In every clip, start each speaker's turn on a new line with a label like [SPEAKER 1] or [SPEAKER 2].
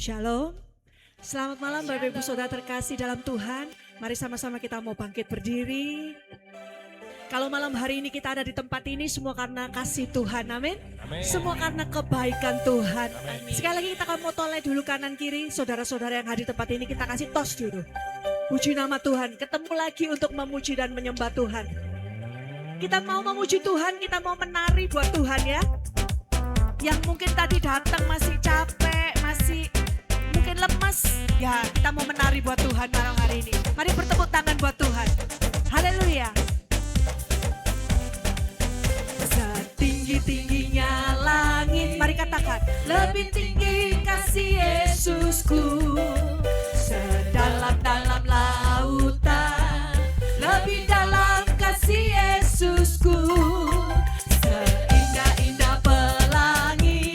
[SPEAKER 1] Shalom, selamat malam Bapak Ibu Saudara terkasih dalam Tuhan. Mari sama-sama kita mau bangkit berdiri. Kalau malam hari ini kita ada di tempat ini semua karena kasih Tuhan, amin. Semua karena kebaikan Tuhan. Amin. Sekali lagi kita akan mau toleh dulu kanan kiri. Saudara-saudara yang hadir di tempat ini kita kasih tos dulu. Puji nama Tuhan, ketemu lagi untuk memuji dan menyembah Tuhan. Kita mau memuji Tuhan, kita mau menari buat Tuhan ya. Yang mungkin tadi datang masih capek, masih mungkin lemes, ya kita mau menari buat Tuhan malam hari ini. Mari bertepuk tangan buat Tuhan. Haleluya. Setinggi-tingginya langit, mari katakan, lebih tinggi kasih Yesusku. Sedalam-dalam lautan, lebih dalam kasih Yesusku. Seindah-indah pelangi,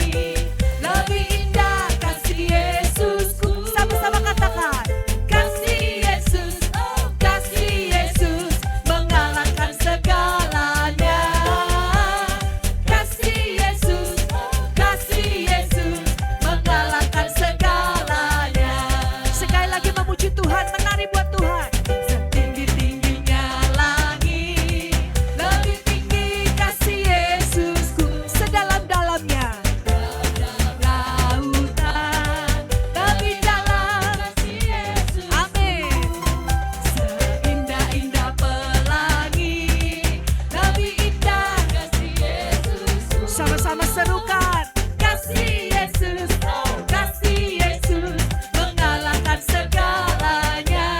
[SPEAKER 1] lebih indah kasih Yesusku. Sama-sama katakan, kasih Yesus, oh kasih Yesus, mengalahkan segalanya. Kasih Yesus, oh kasih Yesus, mengalahkan segalanya. Sekali lagi memuji Tuhan, menari buat Tuhan. Setinggi-tingginya langit, lebih tinggi kasih Yesusku. Sedalam-dalamnya lautan, lebih dalam kasih Yesus. Amin. Seindah-indah pelangi, lebih indah kasih Yesus. Sama-sama serukan, kasih Yesus, oh kasih Yesus, mengalahkan segalanya.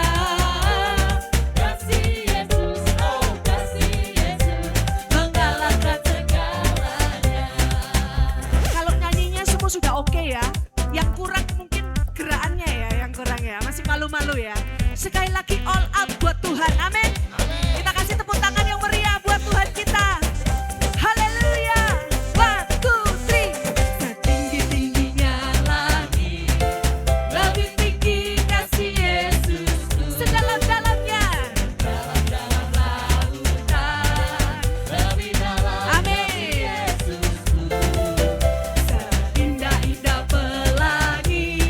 [SPEAKER 1] Kasih Yesus, oh kasih Yesus, mengalahkan segalanya. Kalau nyanyinya semua sudah oke ya. Yang kurang mungkin gerakannya ya, yang kurang ya. Masih malu-malu ya. Sekali lagi all out buat Tuhan. Amin. Kita kasih tepuk tangan yang meriah buat Tuhan kita. Haleluya. 1, 2, 3. Setinggi-tingginya langit, lebih tinggi kasih Yesus. Sedalam-dalamnya, dalam-dalam lautan, lebih dalam kasih Yesus. Seindah-indah pelangi,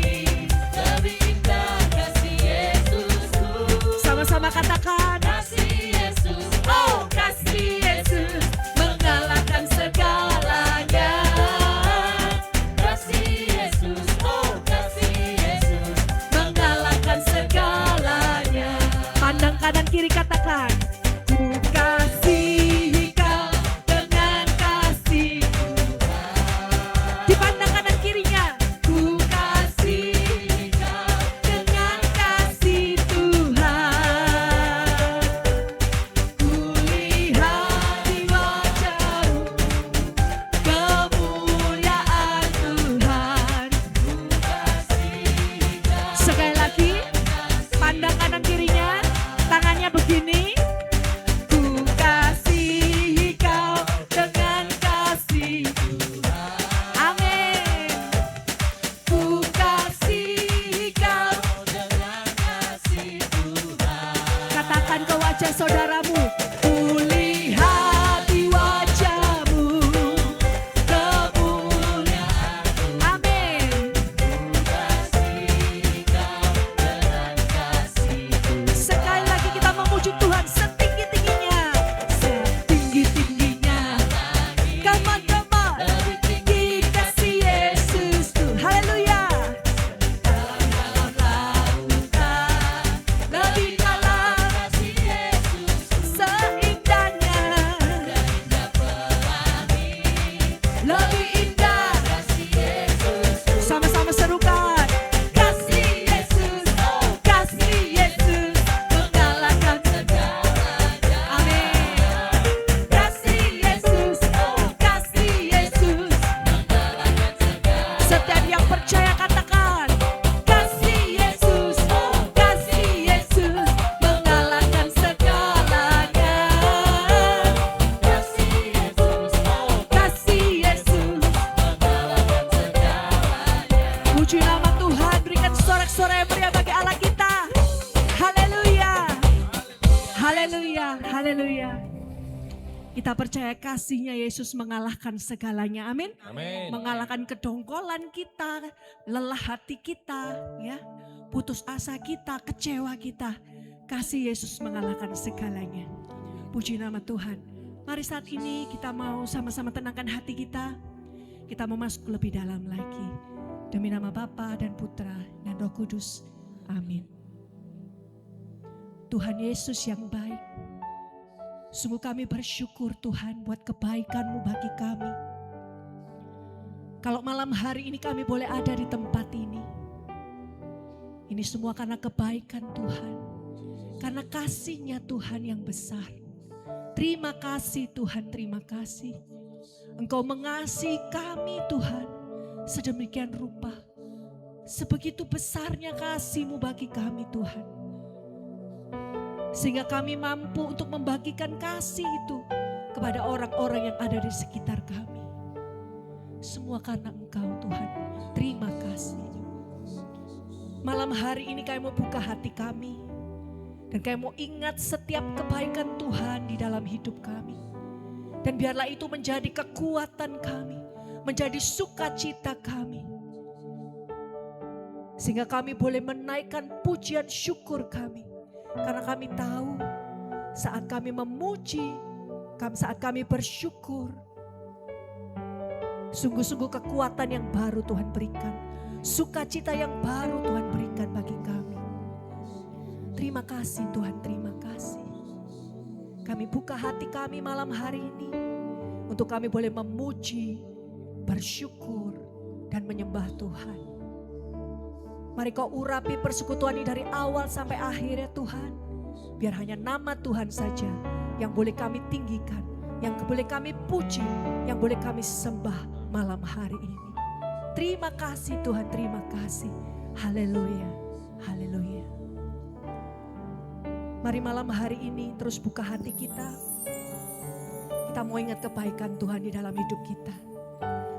[SPEAKER 1] lebih indah kasih Yesusku. Kita percaya kasih-Nya Yesus mengalahkan segalanya. Amin.
[SPEAKER 2] Amin.
[SPEAKER 1] Mengalahkan kedongkolan kita, lelah hati kita, ya, putus asa kita, kecewa kita. Kasih Yesus mengalahkan segalanya. Puji nama Tuhan. Mari saat ini kita mau sama-sama tenangkan hati kita. Kita mau masuk lebih dalam lagi. Demi nama Bapa dan Putra dan Roh Kudus. Amin. Tuhan Yesus yang baik. Sungguh kami bersyukur Tuhan buat kebaikan-Mu bagi kami. Kalau malam hari ini kami boleh ada di tempat ini. Ini semua karena kebaikan Tuhan. Karena kasih-Nya Tuhan yang besar. Terima kasih Tuhan, terima kasih. Engkau mengasihi kami Tuhan. Sedemikian rupa. Sebegitu besarnya kasih-Mu bagi kami Tuhan. Sehingga kami mampu untuk membagikan kasih itu kepada orang-orang yang ada di sekitar kami. Semua karena Engkau Tuhan. Terima kasih. Malam hari ini kami mau buka hati kami. Dan kami mau ingat setiap kebaikan Tuhan di dalam hidup kami. Dan biarlah itu menjadi kekuatan kami. Menjadi sukacita kami. Sehingga kami boleh menaikkan pujian syukur kami. Karena kami tahu saat kami memuji, saat kami bersyukur. Sungguh-sungguh kekuatan yang baru Tuhan berikan. Sukacita yang baru Tuhan berikan bagi kami. Terima kasih Tuhan, terima kasih. Kami buka hati kami malam hari ini. Untuk kami boleh memuji, bersyukur, dan menyembah Tuhan. Mari Kau urapi persekutuan ini dari awal sampai akhir ya Tuhan. Biar hanya nama Tuhan saja yang boleh kami tinggikan. Yang boleh kami puji, yang boleh kami sembah malam hari ini. Terima kasih Tuhan, terima kasih. Haleluya, haleluya. Mari malam hari ini terus buka hati kita. Kita mau ingat kebaikan Tuhan di dalam hidup kita.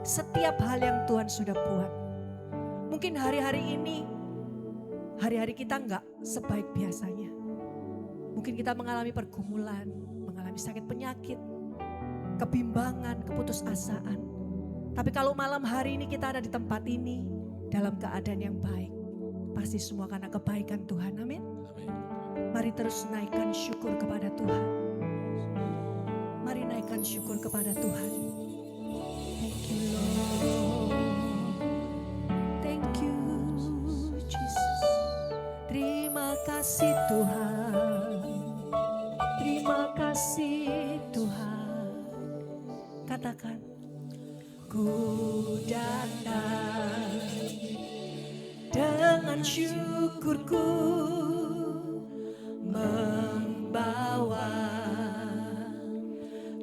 [SPEAKER 1] Setiap hal yang Tuhan sudah buat. Mungkin hari-hari ini, hari-hari kita enggak sebaik biasanya. Mungkin kita mengalami pergumulan, mengalami sakit penyakit, kebimbangan, keputusasaan. Tapi kalau malam hari ini kita ada di tempat ini, dalam keadaan yang baik. Pasti semua karena kebaikan Tuhan, amin. Mari terus naikkan syukur kepada Tuhan. Mari naikkan syukur kepada Tuhan. Thank you Lord. Thank you Jesus. Terima kasih Tuhan. Terima kasih Tuhan. Katakan. Ku datang dengan syukurku. Membawa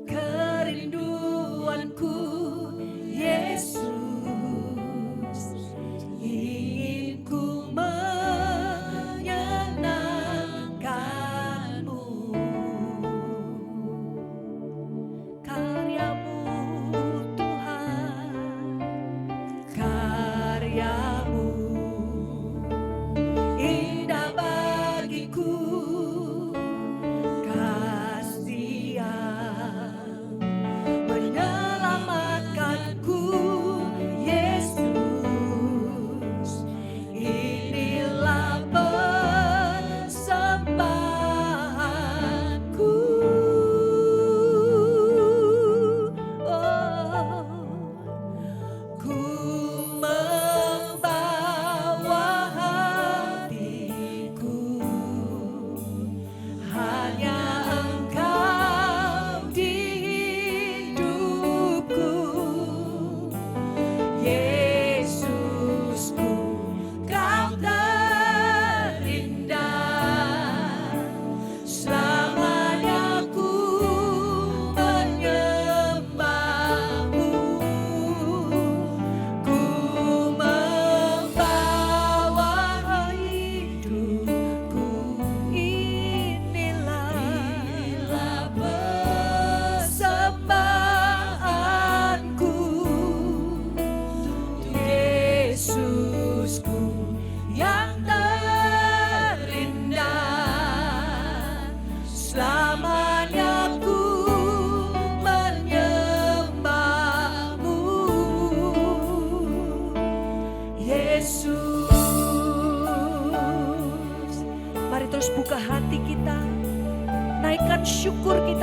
[SPEAKER 1] kerinduanku Yesus, ingin ku menyenangkan-Mu. Karya-Mu Tuhan, karya-Mu indah.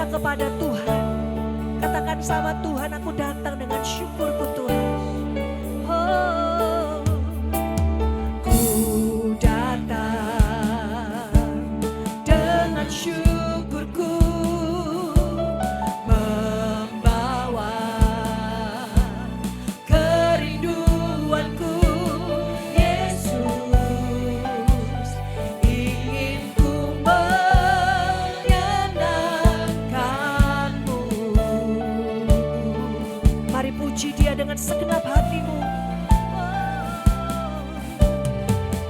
[SPEAKER 1] kita kepada Tuhan. Katakan sama Tuhan, aku datang dengan syukurku Tuhan. Oh, ku datang dengan syukurku, membawa kerinduanku. Yesus, ingin ku menyenangkanmu. Mari puji Dia dengan segenap hatimu.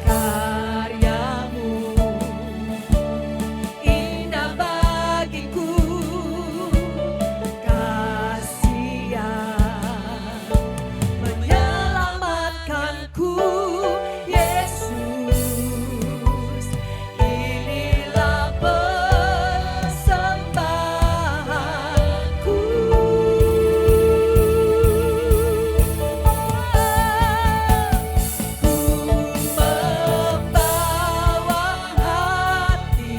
[SPEAKER 1] Karyamu indah bagiku, kasihan menyelamatkanku. Yesus, inilah persembahanku. Ku membawa hati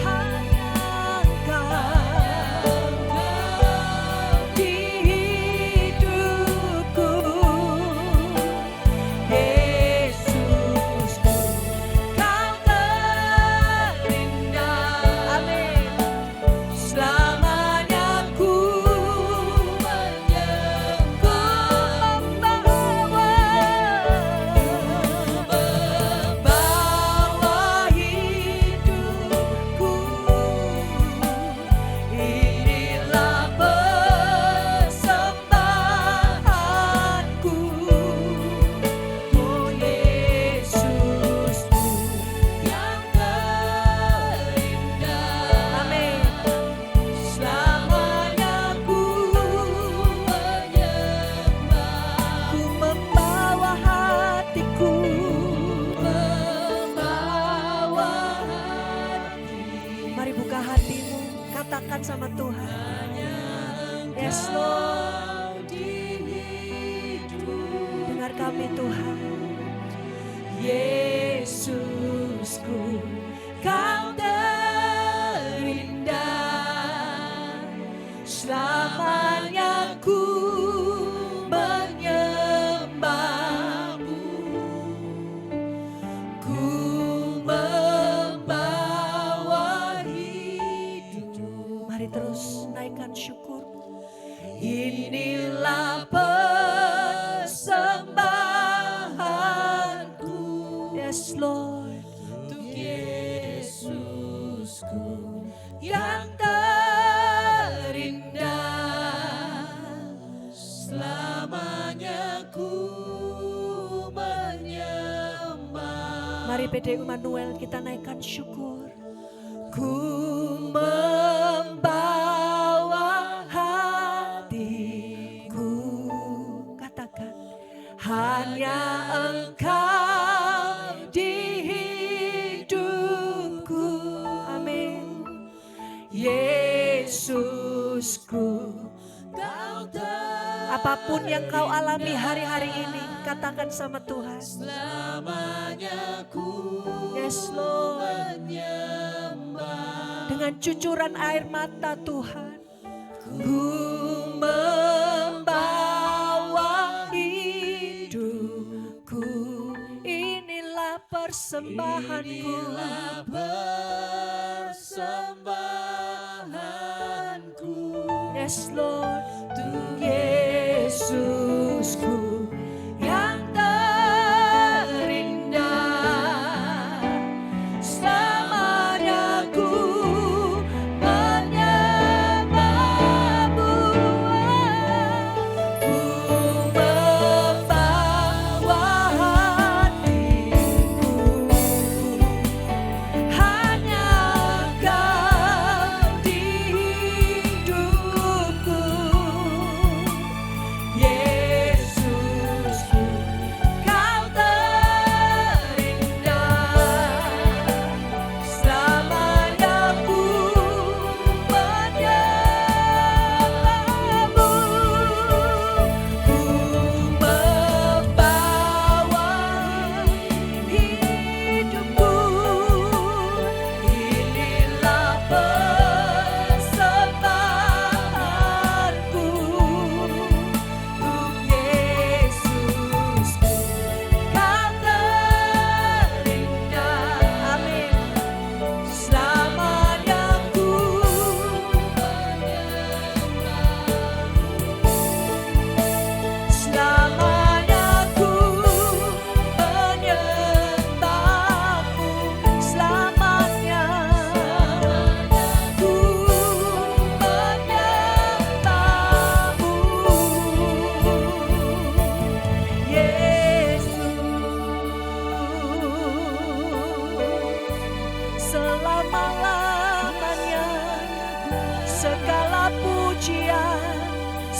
[SPEAKER 1] hanya Engkau di hidupku. Yesusku, Kau terindah. Amin. Selamanya ku membawa hidupku. Inilah persembahanku. Oh Yesusku yang terindah. Amin. Selamanya ku menyembah. Ku membawa hatiku, membawa hati. Mari buka hatimu, katakan sama Tuhan. Yes Lord, dengar kami Tuhan. Yesusku, Kau terindah. Selamanya ku menyembahmu. Ku membawa hidup. Mari terus naikkan syukur. Inilah persembahanku. Yes Lord, untuk Yesusku yang terindah. Selamanya ku menyembah. Mari PDU Manuel kita naikkan syukur. Ku membawa hatiku, katakan, hanya Engkau di hidupku. Amin. Yesusku, Kau apapun yang kau alami hari-hari ini, katakan sama Tuhan. Selamanya ku, yes Lord, menyembah. Dengan cucuran air mata Tuhan, ku membawa hidupku. Inilah persembahanku. Inilah persembahanku. Yes Lord, untuk Yesusku yang terindah. Selamanya ku menyembahmu. Ku membawa hatiku hanya Kau di hidupku.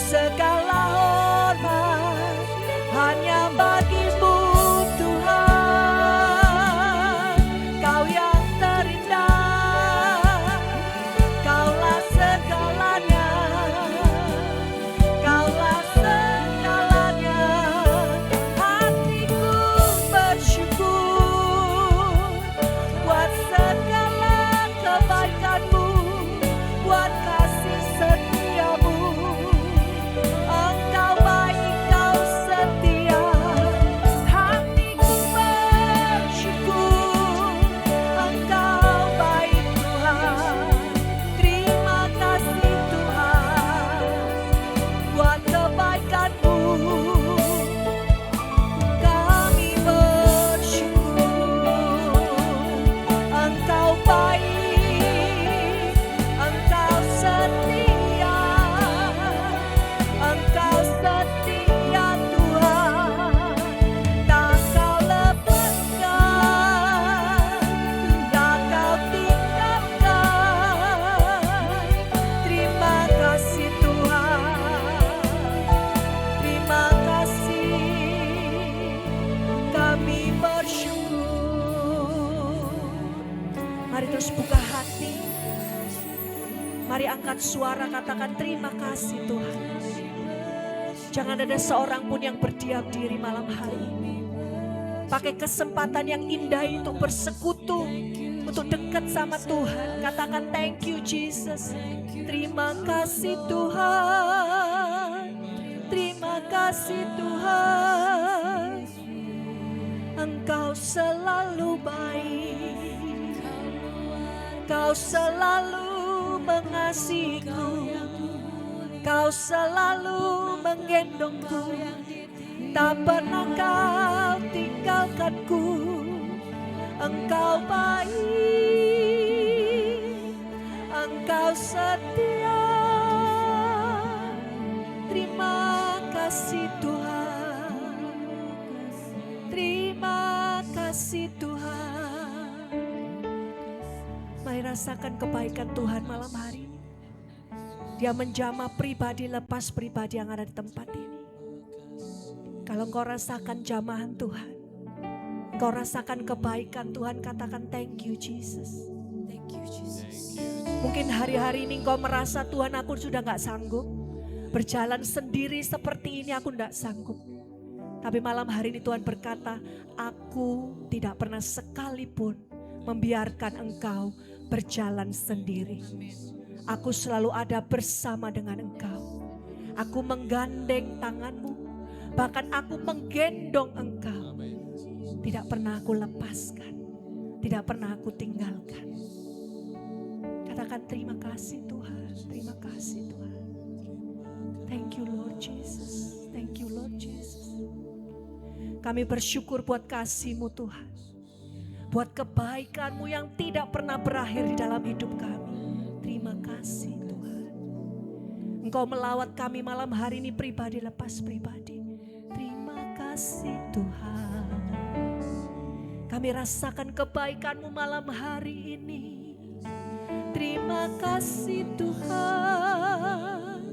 [SPEAKER 1] segala hormat hanya bagimu Tuhan. Kau yang terindah, Kaulah segalanya, Kaulah segalanya. Hatiku bersyukur buat segala kebaikan-Mu, buat kasih setiamu. Engkau baik, Kau setia. Hatiku bersyukur, Engkau baik Tuhan. Terima kasih Tuhan buat kebaikan-Mu. Kami bersyukur, Engkau baik, Engkau setia, Engkau setia Tuhan. Tak Kau lepaskan, tak Kau tinggalkan. Terima kasih Tuhan, terima kasih. Kami bersyukur. Mari terus buka hati. Mari angkat suara, katakan terima kasih Tuhan. Jangan ada seorang pun yang berdiam diri malam hari ini. Pakai kesempatan yang indah itu bersekutu, untuk dekat sama Tuhan. Katakan thank you Jesus. Terima kasih Tuhan, terima kasih Tuhan. Engkau selalu baik, Kau selalu mengasihiku, Kau selalu menggendongku. Tak pernah Kau tinggalkanku. Engkau baik, Engkau setia. Terima kasih Tuhan, terima kasih Tuhan. Mari rasakan kebaikan Tuhan malam hari ini. Dia menjamah pribadi lepas pribadi yang ada di tempat ini. Kalau engkau rasakan jamahan Tuhan, engkau rasakan kebaikan Tuhan, katakan thank you Jesus. Thank you Jesus. Mungkin hari-hari ini engkau merasa Tuhan aku sudah gak sanggup. Berjalan sendiri seperti ini aku gak sanggup. Tapi malam hari ini Tuhan berkata, aku tidak pernah sekalipun membiarkan engkau berjalan sendiri. Aku selalu ada bersama dengan engkau. Aku menggandeng tanganmu, bahkan aku menggendong engkau. Tidak pernah aku lepaskan, tidak pernah aku tinggalkan. Katakan terima kasih Tuhan, terima kasih Tuhan. Thank you Lord Jesus, thank you Lord Jesus. Kami bersyukur buat kasih-Mu Tuhan, buat kebaikan-Mu yang tidak pernah berakhir di dalam hidup kami. Terima kasih Tuhan. Engkau melawat kami malam hari ini pribadi lepas pribadi. Terima kasih Tuhan. Kami rasakan kebaikan-Mu malam hari ini. Terima kasih Tuhan.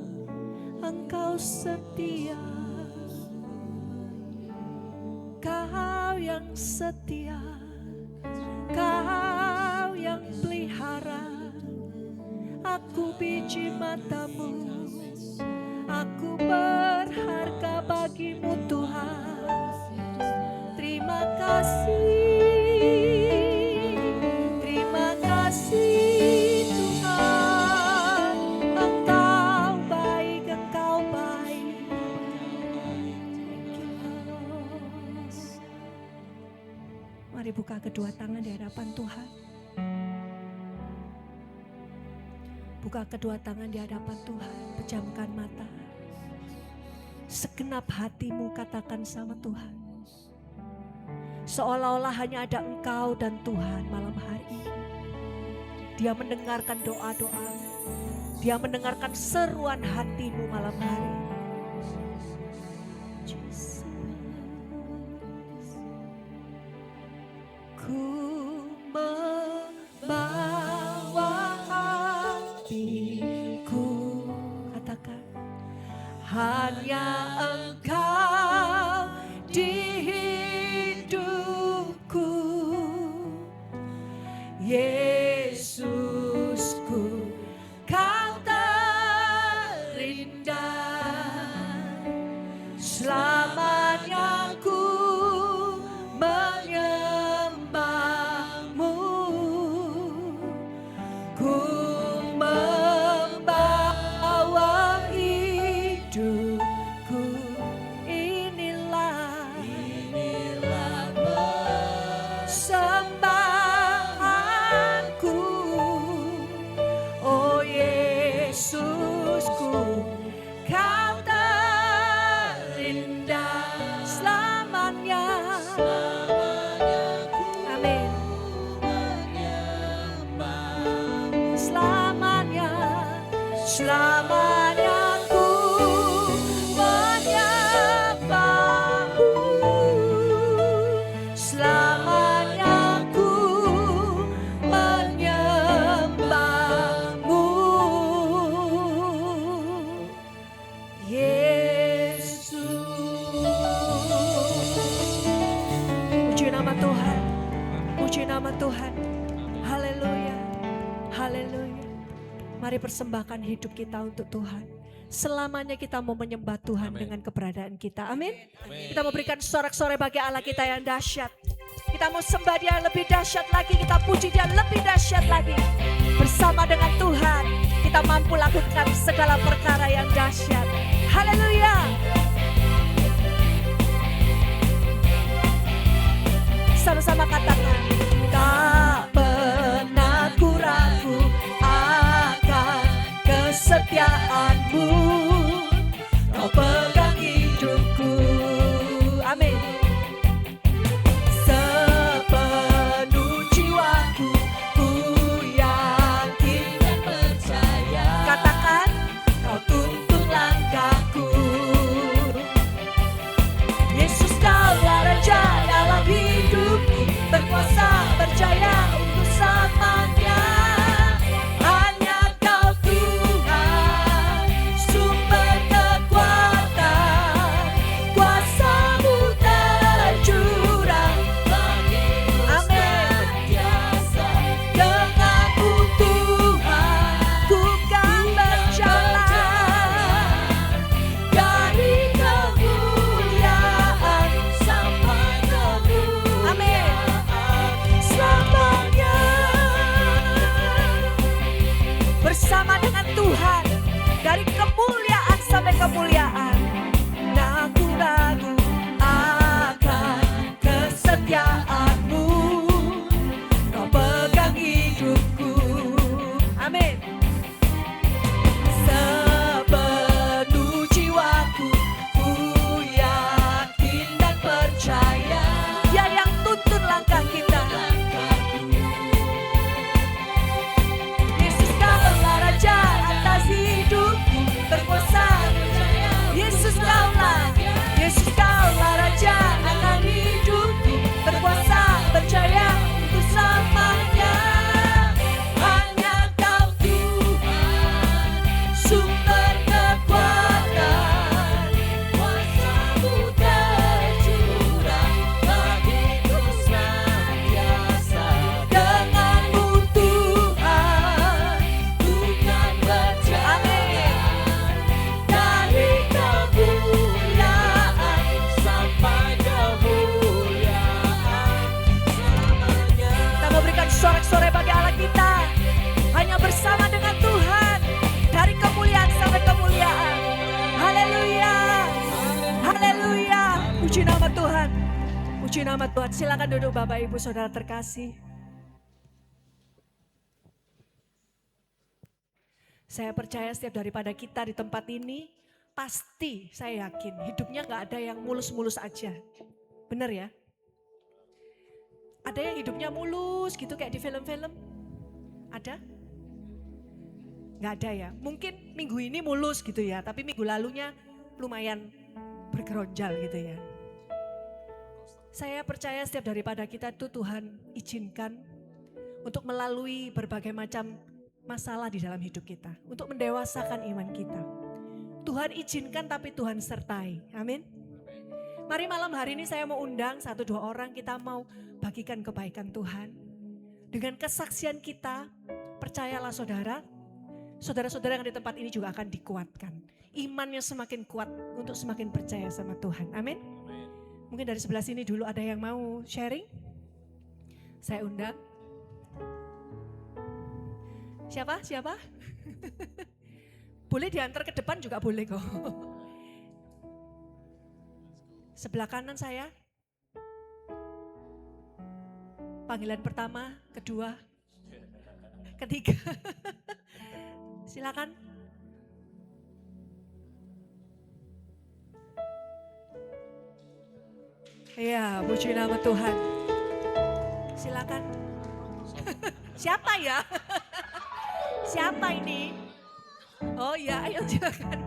[SPEAKER 1] Engkau setia. Kau yang setia. Kau yang pelihara. Aku biji mata-Mu, aku berharga bagi-Mu Tuhan. Terima kasih, terima kasih Tuhan. Engkau baik, Engkau baik. Mari buka kedua tangan di hadapan Tuhan. Buka kedua tangan di hadapan Tuhan, pejamkan mata. Segenap hatimu katakan sama Tuhan. Seolah-olah hanya ada Engkau dan Tuhan malam hari ini. Dia mendengarkan doa-doa, Dia mendengarkan seruan hatimu malam hari ini. Ku membawa hatiku, katakan hanya Engkau di hidupku, Yesusku, Kau terindah. Selamanya ku menyembahmu, ku membawa hidupku. Inilah persembahanku, oh Yesusku, Kau terindah. Selamanya, amin. Selamanya, selamanya ku menyembahmu, selamanya ku menyembahmu, Yesus. Puji nama Tuhan, puji nama Tuhan. Haleluya, haleluya. Mari persembahkan hidup kita untuk Tuhan. Selamanya kita mau menyembah Tuhan dengan keberadaan kita. Amin. Kita mau berikan sorak-sorai bagi Allah kita yang dahsyat. Kita mau sembah Dia lebih dahsyat lagi. Kita puji Dia lebih dahsyat lagi. Bersama dengan Tuhan kita mampu lakukan segala perkara yang dahsyat. Haleluya. Sama-sama katakan, tak pernah ku ragu akan kesetiaan-Mu, Kau pegang hidupku. Amin. Sepenuh jiwaku ku yakin dan percaya. Katakan, Kau tuntun langkahku. Yesus, Kaulah Raja dalam hidupku, berkuasa berjaya untuk selamanya. Hanya Kau Tuhan, sumber kekuatan, kuasa-Mu tercurah bagiku senantiasa. Denganmu Tuhan, ku kan berjalan dari kemuliaan sampai kemuliaan. Amin. Selamanya bersama dengan Tuhan dari kemuliaan sampai kemuliaan. Aku ragu akan kesetiaan-Mu, Kau pegang hidupku. Amin. Sepenuh jiwaku ku yakin dan percaya. Dia yang tuntun langkah kita. Yesus, Kaulah Raja atas hidupku, berkuasa berjaya. Yesus, Kaulah Raja akan hidupku, berkuasa berjaya untuk selamanya. Hanya Kau Tuhan, sumber kekuatan, kuasa-Mu tercurah bagiku senantiasa. Denganmu Tuhan, ku kan berjalan dari kemuliaan sampai kemuliaan selamanya. Kita mau berikan sorak-sorai bagi Allah kita. Hanya bersama dengan Tuhan dari kemuliaan sampai kemuliaan. Haleluya, haleluya. Puji nama Tuhan, puji nama Tuhan. Silakan duduk Bapak Ibu Saudara terkasih. Saya percaya setiap daripada kita di tempat ini, pasti saya yakin hidupnya gak ada yang mulus-mulus aja. Bener ya? Ada yang hidupnya mulus gitu kayak di film-film? Ada? Gak ada ya? Mungkin minggu ini mulus gitu ya, tapi minggu lalunya lumayan bergeronjal gitu ya. Saya percaya setiap daripada kita itu Tuhan izinkan untuk melalui berbagai macam masalah di dalam hidup kita. Untuk mendewasakan iman kita. Tuhan izinkan tapi Tuhan sertai. Amin. Mari malam hari ini saya mau undang 1-2 orang, kita mau bagikan kebaikan Tuhan. Dengan kesaksian kita, percayalah saudara, saudara-saudara yang di tempat ini juga akan dikuatkan. Imannya semakin kuat untuk semakin percaya sama Tuhan. Amin. Mungkin dari sebelah sini dulu ada yang mau sharing? Saya undang. Siapa? Boleh diantar ke depan juga boleh kok. Sebelah kanan saya. Panggilan pertama, kedua, ketiga. Silakan. Iya, puji nama Tuhan. Silakan. Siapa ya? Siapa ini? Oh ya, ayo silakan.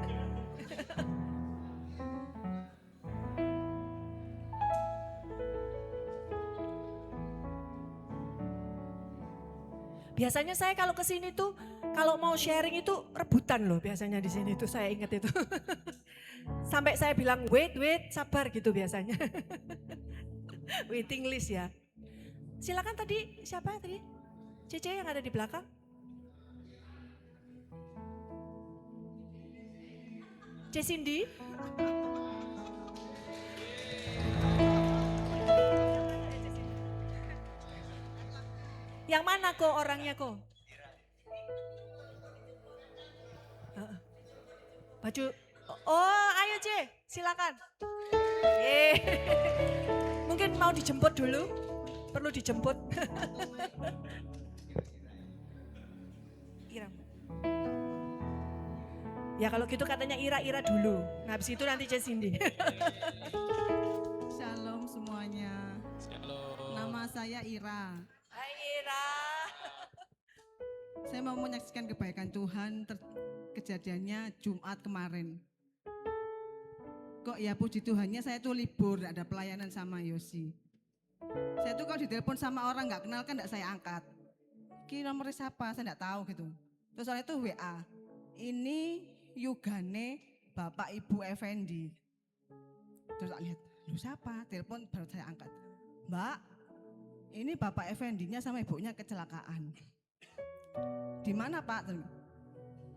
[SPEAKER 1] Biasanya saya kalau ke sini tuh, kalau mau sharing itu rebutan loh biasanya di sini tuh, saya ingat itu. Sampai saya bilang wait, sabar gitu biasanya. Waiting list ya. Silakan tadi, siapa tadi? Cece yang ada di belakang. Cindy. Yang mana kok orangnya kok? Baju. Oh, ayo C, silakan. Mungkin mau dijemput dulu. Perlu dijemput. Ira. Ya kalau gitu katanya Ira dulu. Nah, habis itu nanti C Cindy.
[SPEAKER 2] Shalom semuanya.
[SPEAKER 3] Shalom.
[SPEAKER 2] Nama saya Ira.
[SPEAKER 1] Hai Ira.
[SPEAKER 2] Saya mau menyaksikan kebaikan Tuhan kejadiannya Jumat kemarin. Kok ya puji Tuhannya saya tuh libur, gak ada pelayanan sama Yosi. Saya tuh kalau ditelepon sama orang gak kenal kan gak saya angkat. Ki nomor siapa? Saya gak tahu gitu. Terus soalnya itu WA. Ini Yugane Bapak Ibu Effendi. Terus tak lihat, lu siapa? Telepon baru saya angkat. Mbak, ini Bapak Effendinya sama ibunya kecelakaan. Di mana Pak?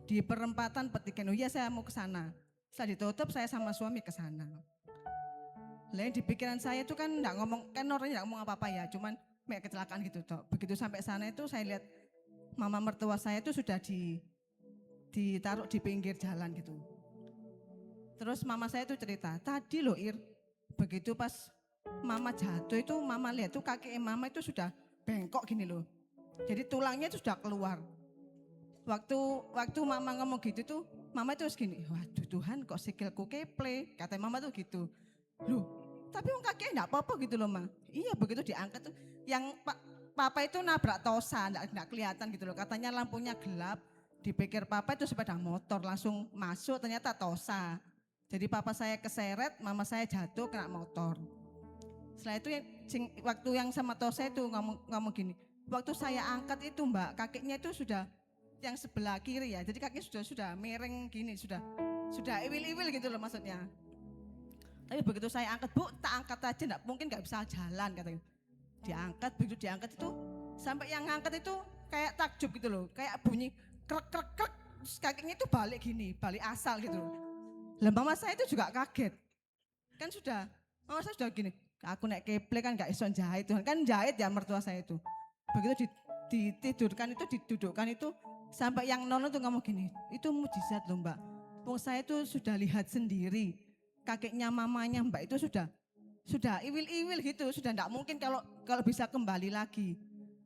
[SPEAKER 2] Di perempatan Petiken. Oh iya saya mau ke sana. Setelah ditutup saya sama suami ke sana. Lain di pikiran saya itu kan enggak ngomong, kan orangnya enggak ngomong apa-apa ya, cuman kayak kecelakaan gitu toh. Begitu sampai sana itu saya lihat mama mertua saya itu sudah ditaruh di pinggir jalan gitu. Terus mama saya itu cerita, tadi loh Ir, begitu pas mama jatuh itu mama lihat tuh kaki mama itu sudah bengkok gini loh. Jadi tulangnya itu sudah keluar. Waktu mama ngomong gitu tuh, mama itu gini, waduh Tuhan kok sikilku keple, kata mama tuh gitu. Loh, tapi kakinya enggak apa-apa gitu loh Ma. Iya begitu diangkat tuh, yang papa itu nabrak Tosa, enggak kelihatan gitu loh. Katanya lampunya gelap, dipikir papa itu sepeda motor, langsung masuk ternyata Tosa. Jadi papa saya keseret, mama saya jatuh kena motor. Setelah itu waktu yang sama Tosa itu ngomong gini, waktu saya angkat itu Mbak, kakinya itu sudah yang sebelah kiri ya, jadi kakinya sudah miring gini, sudah iwil-iwil gitu loh maksudnya. Tapi begitu saya angkat, Bu, tak angkat aja, enggak mungkin enggak bisa jalan katanya. Diangkat, begitu diangkat itu sampai yang ngangkat itu kayak takjub gitu loh, kayak bunyi krek, terus kakinya itu balik gini, balik asal gitu loh. Lah mama saya itu juga kaget. Kan mama saya sudah gini, aku naik keple kan enggak iso jahit, kan jahit ya mertua saya itu. Begitu ditidurkan itu, didudukkan itu, sampai yang nono tuh ngomong gini, itu mujizat loh Mbak. Wong saya itu sudah lihat sendiri, kakeknya mamanya Mbak itu sudah iwil-iwil gitu, sudah enggak mungkin kalau bisa kembali lagi.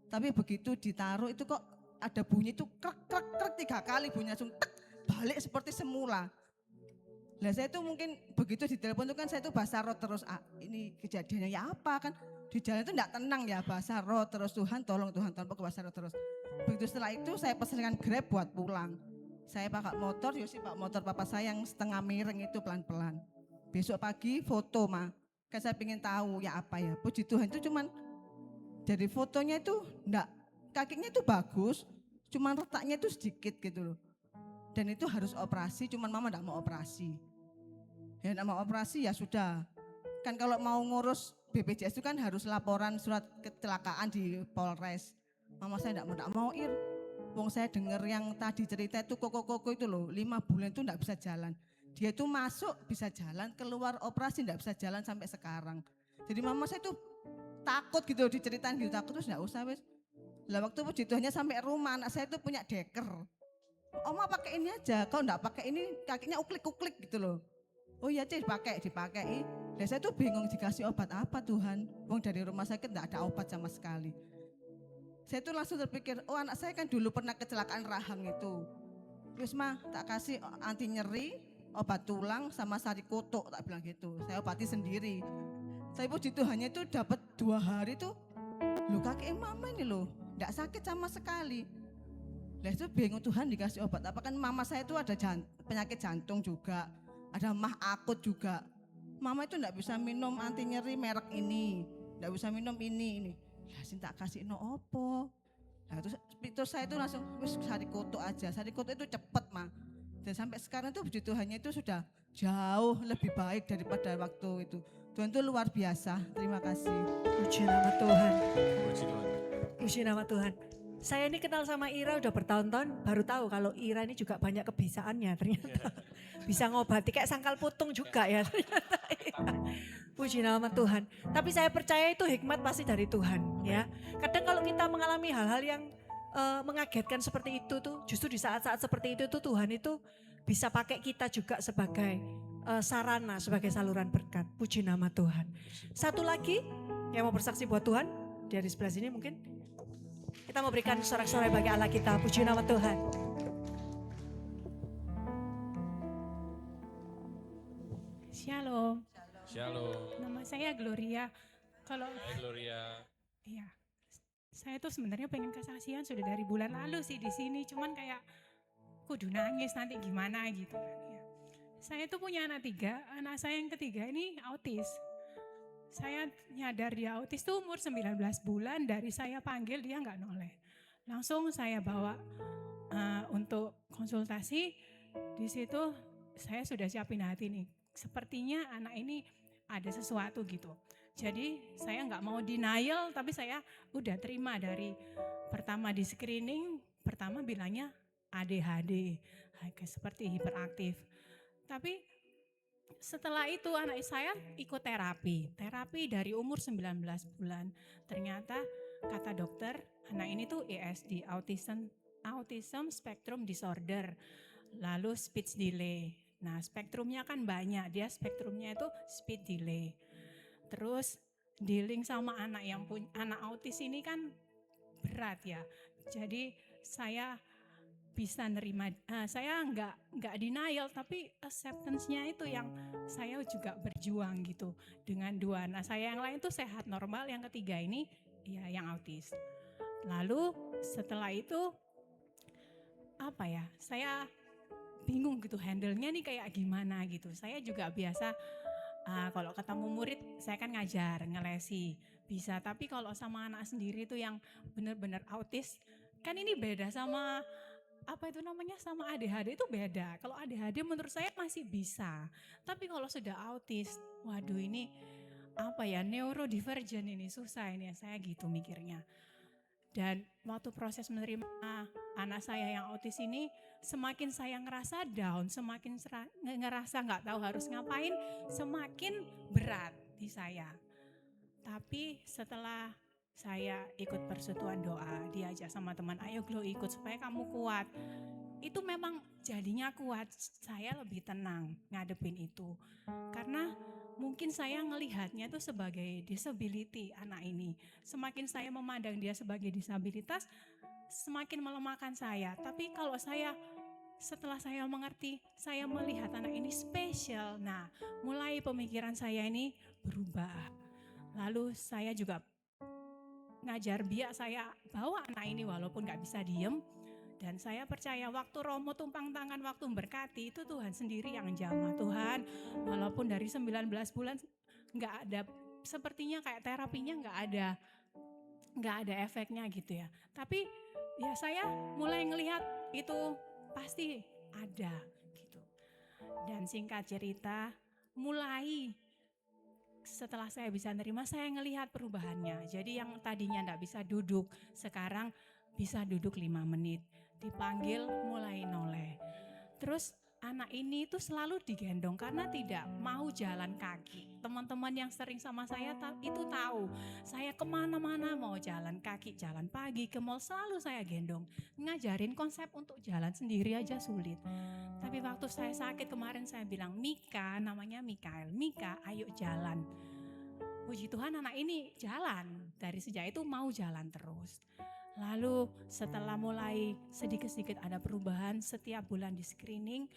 [SPEAKER 2] Tapi begitu ditaruh itu kok ada bunyi itu krek 3 kali bunyi langsung tek, balik seperti semula. Lah saya itu mungkin begitu ditelepon itu kan saya itu bahasa roh terus, ini kejadiannya ya apa kan, di jalan itu enggak tenang ya, bahasa roh terus, Tuhan tolong ke bahasa roh terus. Begitu setelah itu saya pesankan Grab buat pulang. Saya pakai motor, Yosi pak motor papa saya yang setengah miring itu pelan-pelan. Besok pagi foto Ma, kan saya pengen tahu ya apa ya. Puji Tuhan itu cuman dari fotonya itu enggak, kakinya itu bagus, cuman retaknya itu sedikit gitu loh. Dan itu harus operasi, cuman mama enggak mau operasi. Ya enggak mau operasi ya sudah. Kan kalau mau ngurus BPJS itu kan harus laporan surat kecelakaan di Polres. Mama saya enggak mau Ir. Wong saya dengar yang tadi cerita itu koko-koko itu loh, 5 bulan itu enggak bisa jalan. Dia itu masuk bisa jalan, keluar operasi enggak bisa jalan sampai sekarang. Jadi mama saya tuh takut gitu diceritain gitu, takut terus enggak usah wes. Lah waktu puji Tuhannya sampai rumah anak saya itu punya deker. Oma pakai ini aja, kalau enggak pakai ini kakinya uklik-uklik gitu loh. Oh iya Cik, dipakai. Dan saya tuh bingung dikasih obat apa Tuhan. Wong dari rumah sakit enggak ada obat sama sekali. Saya tuh langsung terpikir, oh anak saya kan dulu pernah kecelakaan rahang itu. Wis mah tak kasih anti nyeri, obat tulang sama sari kotok tak bilang gitu. Saya obati sendiri. Saya puji Tuhannya itu dapat 2 hari tuh, loh kaki mama ini loh, enggak sakit sama sekali. Lah itu bingung Tuhan dikasih obat apa, kan mama saya itu ada penyakit jantung juga. Ada mah akut juga. Mama itu enggak bisa minum anti nyeri merek ini, enggak bisa minum ini. Lah sing tak kasih no opo. Nah terus saya itu langsung wis sari kotok aja. Sari kotok itu cepet mah. Dan sampai sekarang itu puji Tuhannya itu sudah jauh lebih baik daripada waktu itu. Tuhan itu luar biasa. Terima kasih.
[SPEAKER 1] Puji nama Tuhan.
[SPEAKER 3] Puji Tuhan.
[SPEAKER 1] Puji nama Tuhan. Saya ini kenal sama Ira udah bertahun-tahun, baru tahu kalau Ira ini juga banyak kebiasaannya ternyata. Bisa ngobati kayak sangkal putung juga ya ternyata. Puji nama Tuhan. Tapi saya percaya itu hikmat pasti dari Tuhan ya. Kadang kalau kita mengalami hal-hal yang mengagetkan seperti itu tuh, justru di saat-saat seperti itu tuh Tuhan itu bisa pakai kita juga sebagai sarana, sebagai saluran berkat. Puji nama Tuhan. Satu lagi yang mau bersaksi buat Tuhan, dari sebelah sini mungkin. Kita mau berikan sorak-sorai bagi Allah kita. Puji nama Tuhan.
[SPEAKER 4] Shalom.
[SPEAKER 3] Shalom.
[SPEAKER 4] Nama saya Gloria. Kalau
[SPEAKER 3] Hai Gloria.
[SPEAKER 4] iya, saya tuh sebenarnya pengen kesaksian sudah dari bulan lalu sih di sini. Cuman kayak kudu nangis nanti gimana gitu kan ya. Saya tuh punya anak 3. Anak saya yang ketiga ini autis. Saya nyadar dia autis tuh umur 19 bulan, dari saya panggil dia nggak noleh. Langsung saya bawa untuk konsultasi. Di situ saya sudah siapin hati nih. Sepertinya anak ini ada sesuatu gitu. Jadi saya nggak mau denial, tapi saya udah terima dari pertama di screening, pertama bilangnya ADHD, kayak seperti hiperaktif. Tapi setelah itu anak saya ikut terapi dari umur 19 bulan. Ternyata kata dokter anak ini tuh ASD, Autism Spectrum Disorder, lalu speech delay. Nah spektrumnya kan banyak, dia spektrumnya itu speech delay. Terus dealing sama anak yang punya anak autis ini kan berat ya. Jadi saya bisa nerima, saya nggak denial, tapi acceptance-nya itu yang saya juga berjuang gitu. Dengan 2 anak saya yang lain tuh sehat normal, yang ketiga ini ya yang autis. Lalu setelah itu apa ya, saya bingung gitu handle-nya nih kayak gimana gitu. Saya juga biasa kalau ketemu murid saya kan ngajar, ngelesi bisa, tapi kalau sama anak sendiri tuh yang benar-benar autis kan ini beda sama apa itu namanya, sama ADHD itu beda. Kalau ADHD menurut saya masih bisa, tapi kalau sudah autis, waduh ini apa ya, neurodivergent ini susah ini, saya gitu mikirnya. Dan waktu proses menerima anak saya yang autis ini, semakin saya ngerasa down, semakin ngerasa nggak tahu harus ngapain, semakin berat di saya. Tapi setelah saya ikut persekutuan doa, diajak sama teman, ayo Glo ikut supaya kamu kuat. Itu memang jadinya kuat, saya lebih tenang ngadepin itu. Karena mungkin saya ngelihatnya itu sebagai disability anak ini. Semakin saya memandang dia sebagai disabilitas, semakin melemahkan saya. Tapi kalau setelah saya mengerti, saya melihat anak ini spesial. Nah, mulai pemikiran saya ini berubah. Lalu saya juga ngajar biak, saya bawa anak ini walaupun gak bisa diem. Dan saya percaya waktu Romo tumpang tangan, waktu berkati, itu Tuhan sendiri yang jamah. Tuhan walaupun dari 19 bulan gak ada, sepertinya kayak terapinya gak ada efeknya gitu ya. Tapi ya saya mulai ngelihat itu pasti ada gitu. Dan singkat cerita, mulai setelah saya bisa nerima, saya ngelihat perubahannya. Jadi yang tadinya enggak bisa duduk, sekarang bisa duduk 5 menit. Dipanggil mulai noleh. Terus anak ini tuh selalu digendong karena tidak mau jalan kaki. Teman-teman yang sering sama saya itu tahu, saya kemana-mana mau jalan kaki, jalan pagi, ke mall selalu saya gendong. Ngajarin konsep untuk jalan sendiri aja sulit. Tapi waktu saya sakit kemarin saya bilang, Mika, namanya Mikael, Mika ayo jalan. Puji Tuhan anak ini jalan, dari sejak itu mau jalan terus. Lalu setelah mulai sedikit-sedikit ada perubahan, setiap bulan di screening,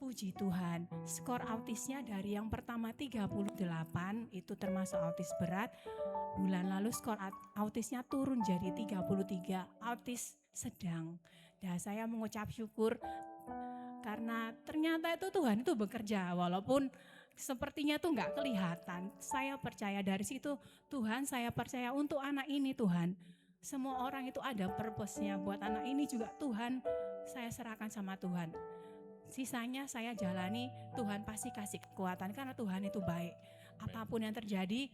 [SPEAKER 4] puji Tuhan, skor autisnya dari yang pertama 38, itu termasuk autis berat. Bulan lalu skor autisnya turun jadi 33, autis sedang. Dan saya mengucap syukur karena ternyata itu Tuhan itu bekerja, walaupun sepertinya tuh gak kelihatan. Saya percaya dari situ, Tuhan saya percaya untuk anak ini Tuhan. Semua orang itu ada purpose-nya buat anak ini juga Tuhan, saya serahkan sama Tuhan. Sisanya saya jalani, Tuhan pasti kasih kekuatan karena Tuhan itu baik. Apapun yang terjadi,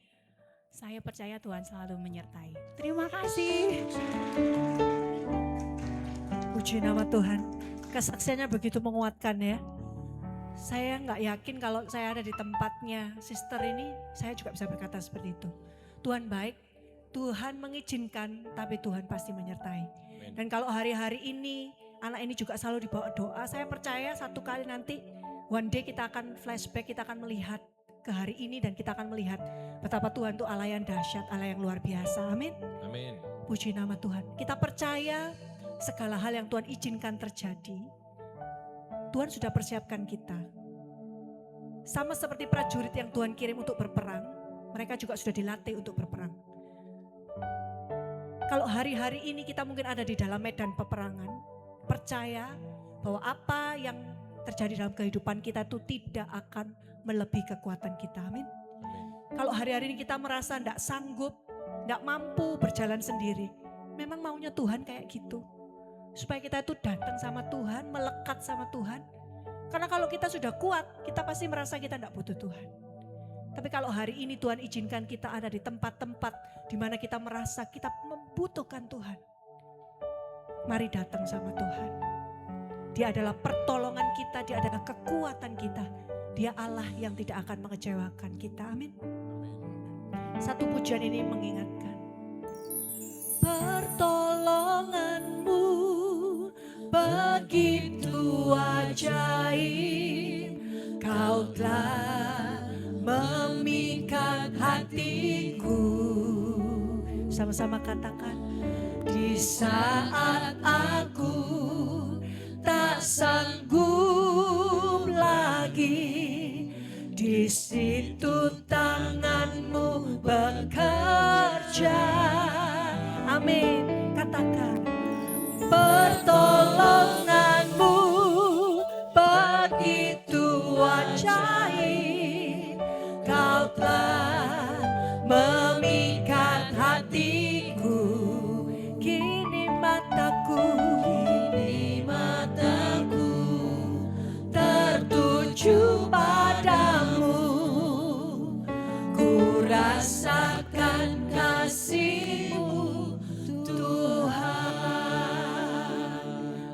[SPEAKER 4] saya percaya Tuhan selalu menyertai. Terima kasih.
[SPEAKER 1] Puji nama Tuhan. Kesaksiannya begitu menguatkan ya. Saya nggak yakin kalau saya ada di tempatnya sister ini, saya juga bisa berkata seperti itu. Tuhan baik, Tuhan mengizinkan, tapi Tuhan pasti menyertai. Dan kalau hari-hari ini, anak ini juga selalu dibawa doa, saya percaya satu kali nanti, one day kita akan flashback, kita akan melihat ke hari ini dan kita akan melihat betapa Tuhan itu Allah yang dahsyat, Allah yang luar biasa. Amin.
[SPEAKER 3] Amin.
[SPEAKER 1] Puji nama Tuhan. Kita percaya segala hal yang Tuhan izinkan terjadi, Tuhan sudah persiapkan kita. Sama seperti prajurit yang Tuhan kirim untuk berperang, mereka juga sudah dilatih untuk berperang. Kalau hari-hari ini kita mungkin ada di dalam medan peperangan, percaya bahwa apa yang terjadi dalam kehidupan kita itu tidak akan melebihi kekuatan kita. Amin. Kalau hari-hari ini kita merasa tidak sanggup, tidak mampu berjalan sendiri, memang maunya Tuhan kayak gitu. Supaya kita itu datang sama Tuhan, melekat sama Tuhan. Karena kalau kita sudah kuat, kita pasti merasa kita tidak butuh Tuhan. Tapi kalau hari ini Tuhan izinkan kita ada di tempat-tempat di mana kita merasa kita membutuhkan Tuhan, mari datang sama Tuhan. Dia adalah pertolongan kita, dia adalah kekuatan kita. Dia Allah yang tidak akan mengecewakan kita. Amin. Satu pujian ini mengingatkan. Pertolonganmu begitu ajaib, kau telah memikat hatiku. Sama-sama katakan. Di saat aku tak sanggup lagi, di situ tanganmu bekerja. Amin. Katakan. Pertolonganmu begitu ajaib, kau telah memikat hatiku. Kini mataku tertuju padamu. Ku rasakan kasih-Mu Tuhan.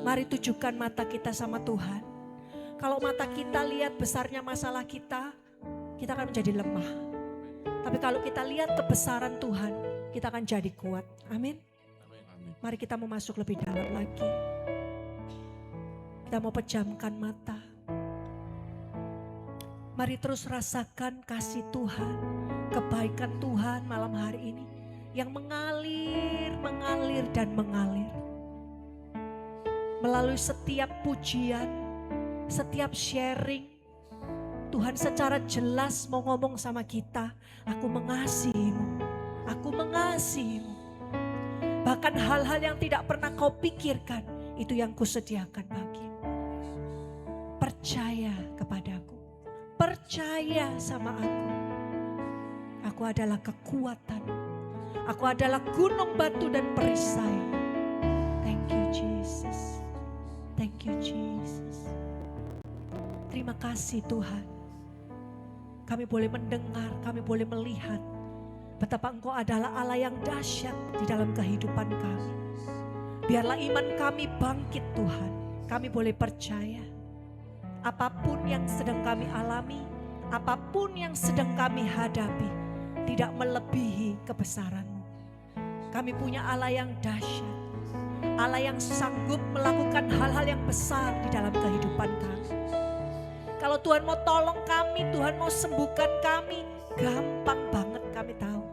[SPEAKER 1] Mari tujukan mata kita sama Tuhan. Kalau mata kita lihat besarnya masalah kita akan menjadi lemah. Tapi kalau kita lihat kebesaran Tuhan, kita akan jadi kuat. Amin. Mari kita mau masuk lebih dalam lagi. Kita mau pejamkan mata. Mari terus rasakan kasih Tuhan, kebaikan Tuhan malam hari ini. Yang mengalir dan mengalir. Melalui setiap pujian, setiap sharing, Tuhan secara jelas mau ngomong sama kita, aku mengasihimu, aku mengasihimu. Bahkan hal-hal yang tidak pernah kau pikirkan, itu yang kusediakan bagimu. Percaya kepadaku, percaya sama aku. Aku adalah kekuatan, aku adalah gunung batu dan perisai. Thank you Jesus, thank you Jesus. terima kasih Tuhan. Kami boleh mendengar, kami boleh melihat betapa Engkau adalah Allah yang dahsyat di dalam kehidupan kami. Biarlah iman kami bangkit Tuhan. Kami boleh percaya apapun yang sedang kami alami, apapun yang sedang kami hadapi, tidak melebihi kebesaran-Mu. Kami punya Allah yang dahsyat, Allah yang sanggup melakukan hal-hal yang besar di dalam kehidupan kami. Kalau Tuhan mau tolong kami, Tuhan mau sembuhkan kami, gampang banget kami tahu.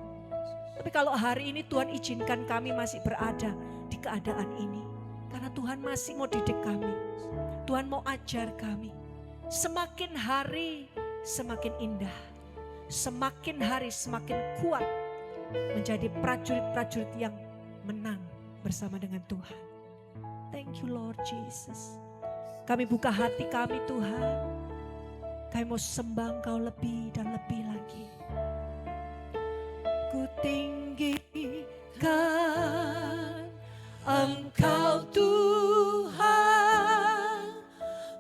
[SPEAKER 1] Tapi kalau hari ini Tuhan izinkan kami masih berada di keadaan ini, karena Tuhan masih mau didik kami, Tuhan mau ajar kami. Semakin hari semakin indah, semakin hari semakin kuat menjadi prajurit-prajurit yang menang bersama dengan Tuhan. Thank you Lord Jesus. Kami buka hati kami Tuhan. Kami mau sembah Engkau lebih dan lebih lagi. Ku tinggikan Engkau Tuhan,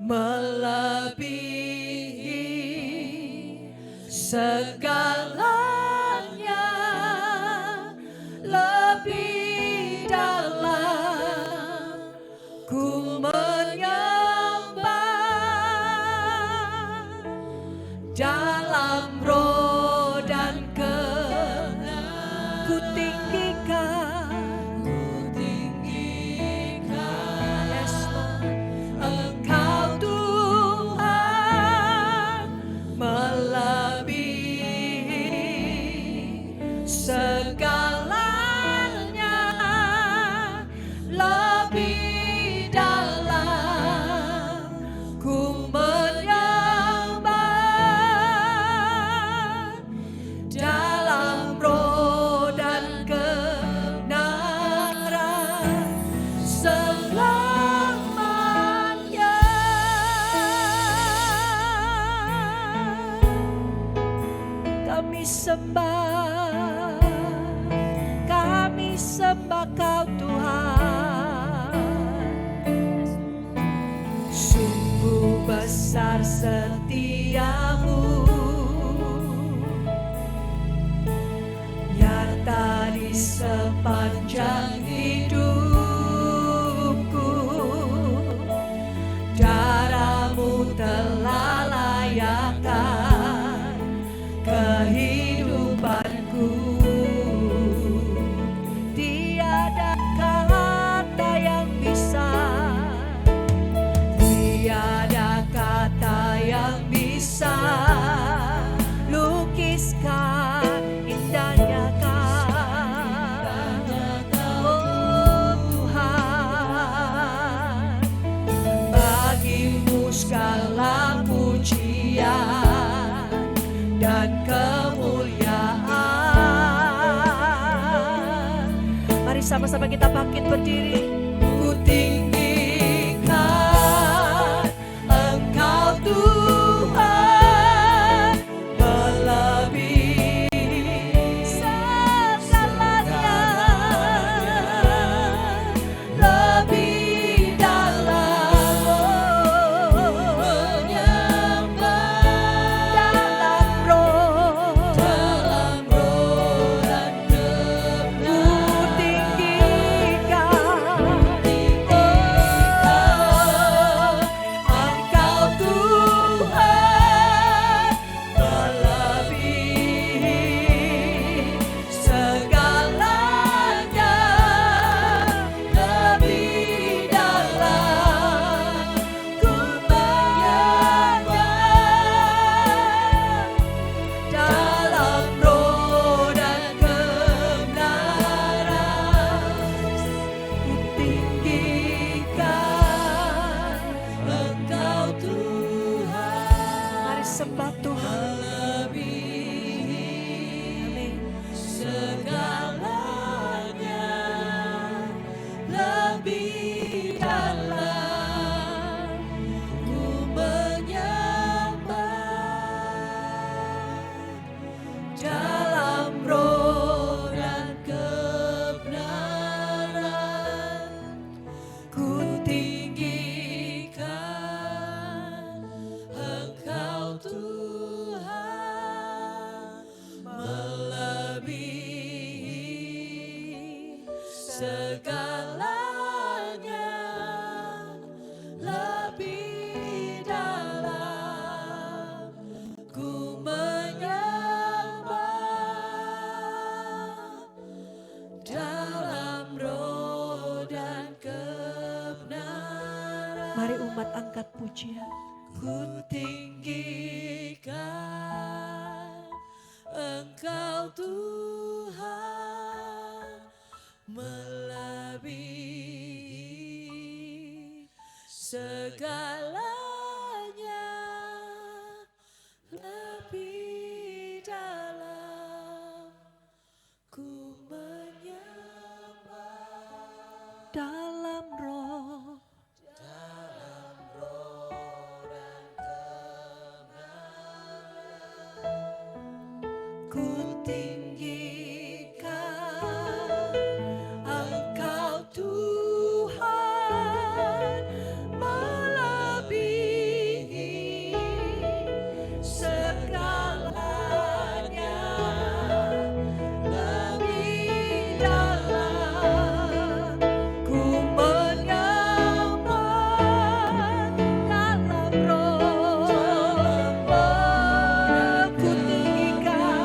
[SPEAKER 1] melebihi segalanya, lebih dalam ku menyembah, dalam roh dan kebenaran ku tinggikan, yes Lord, Engkau Tuhan, melebihi segalanya, lebih dalam ku menyembah, dalam roh dan kebenaran selamanya. Kami sembah Kau Tuhan. Sungguh besar setiamu, nyata di sepanjang hidupku. Darah-Mu telah layakkan kehidupanku. Tiada kata yang bisa, tiada kata yang bisa lukiskan indahnya Kau, oh Tuhan. Bagi-Mu segala pujian dan kemuliaan. Mari sama-sama kita bangkit berdiri. Ku tinggikan Engkau Tuhan, melebihi segalanya, lebih dalam menyembah, dalam roh dan kebenaran. Ku tinggikan
[SPEAKER 5] segalanya lebih dalam ku menyembah dalam roh dan kebenaran.
[SPEAKER 1] Mari umat angkat pujian.
[SPEAKER 5] Ku tinggikan Engkau Tuhan melebihi segalanya, lebih dalam ku menyembah
[SPEAKER 1] Dalam roh,
[SPEAKER 5] ku tinggikan Engkau Tuhan melebihi segalanya, lebih dalam ku menyembah dalam roh, ku tinggikan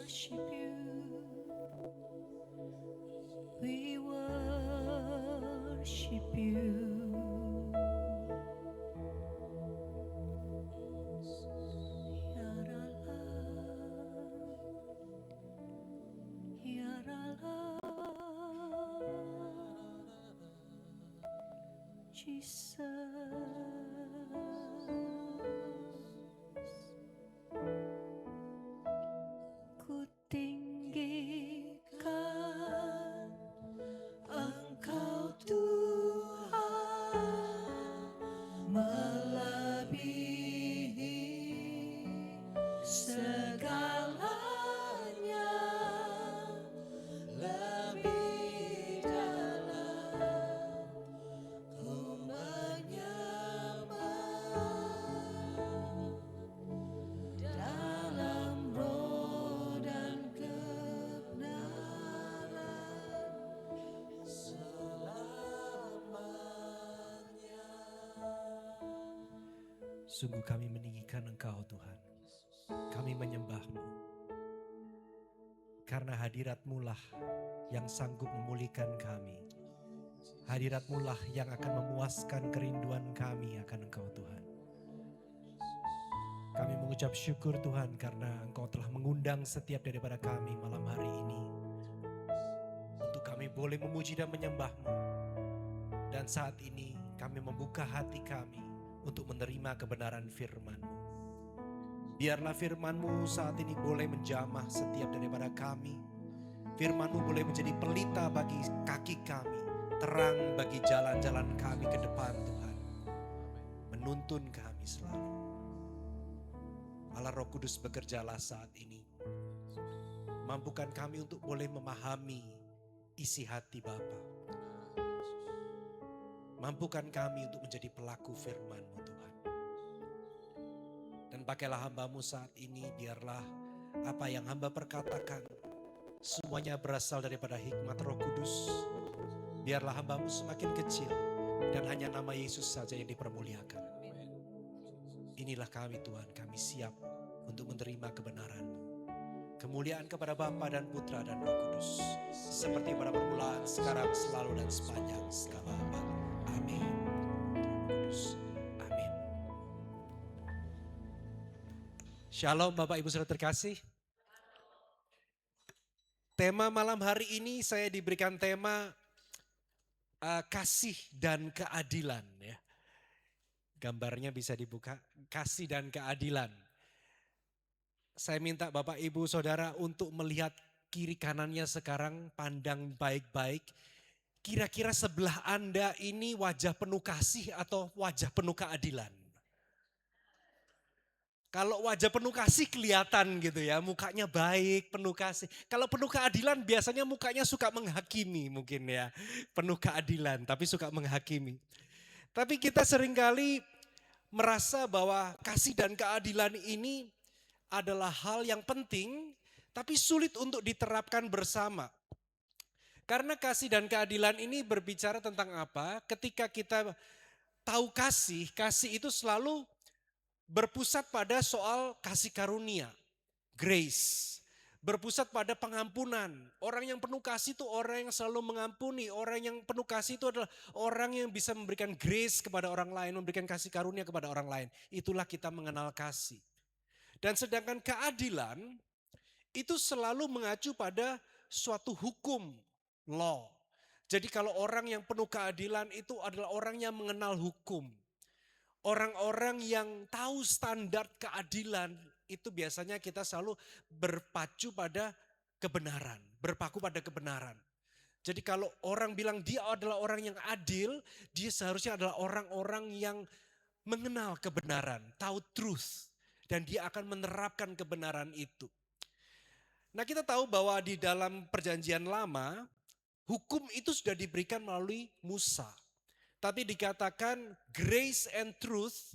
[SPEAKER 5] worship you. We worship you. Ya Allah, Ya Allah, Jesus. Ku tinggikan Engkau Tuhan, melebihi segalanya, lebih dalam ku menyembah, dalam roh dan kebenaran selamanya.
[SPEAKER 6] Sungguh kami meninggikan Engkau Tuhan. Kami menyembah-Mu. Karena hadirat-Mu lah yang sanggup memulihkan kami. Hadirat-Mu lah yang akan memuaskan kerinduan kami akan Engkau Tuhan. Kami mengucap syukur Tuhan karena Engkau telah mengundang setiap daripada kami malam hari ini. Untuk kami boleh memuji dan menyembah-Mu. Dan saat ini kami membuka hati kami untuk menerima kebenaran firman-Mu. Biarlah firman-Mu saat ini boleh menjamah setiap daripada kami. Firman-Mu boleh menjadi pelita bagi kaki kami, terang bagi jalan-jalan kami ke depan Tuhan. Menuntun kami selalu. Allah Roh Kudus bekerjalah saat ini. Mampukan kami untuk boleh memahami isi hati Bapa. Mampukan kami untuk menjadi pelaku firman-Mu Tuhan. Dan pakailah hamba-Mu saat ini, biarlah apa yang hamba perkatakan semuanya berasal daripada hikmat Roh Kudus. Biarlah hamba-Mu semakin kecil dan hanya nama Yesus saja yang dipermuliakan. Inilah kami Tuhan, kami siap untuk menerima kebenaran-Mu. Kemuliaan kepada Bapa dan Putra dan Roh Kudus. Seperti pada permulaan, sekarang, selalu dan sepanjang segala abad. Amin. Amin. Shalom Bapak Ibu Saudara terkasih. Tema malam hari ini saya diberikan tema kasih dan keadilan ya. Gambarnya bisa dibuka, kasih dan keadilan. Saya minta Bapak Ibu Saudara untuk melihat kiri kanannya sekarang, pandang baik-baik. Kira-kira sebelah Anda ini wajah penuh kasih atau wajah penuh keadilan? Kalau wajah penuh kasih kelihatan gitu ya, mukanya baik, penuh kasih. Kalau penuh keadilan biasanya mukanya suka menghakimi mungkin ya. Penuh keadilan tapi suka menghakimi. Tapi kita seringkali merasa bahwa kasih dan keadilan ini adalah hal yang penting tapi sulit untuk diterapkan bersama. Karena kasih dan keadilan ini berbicara tentang apa? Ketika kita tahu kasih itu selalu berpusat pada soal kasih karunia, grace. Berpusat pada pengampunan. Orang yang penuh kasih itu orang yang selalu mengampuni. Orang yang penuh kasih itu adalah orang yang bisa memberikan grace kepada orang lain, memberikan kasih karunia kepada orang lain. Itulah kita mengenal kasih. Dan sedangkan keadilan itu selalu mengacu pada suatu hukum, law. Jadi kalau orang yang penuh keadilan itu adalah orang yang mengenal hukum. Orang-orang yang tahu standar keadilan itu biasanya kita selalu berpacu pada kebenaran, berpaku pada kebenaran. Jadi kalau orang bilang dia adalah orang yang adil, dia seharusnya adalah orang-orang yang mengenal kebenaran, tahu truth. Dan dia akan menerapkan kebenaran itu. Nah kita tahu bahwa di dalam perjanjian lama, hukum itu sudah diberikan melalui Musa. Tapi dikatakan grace and truth,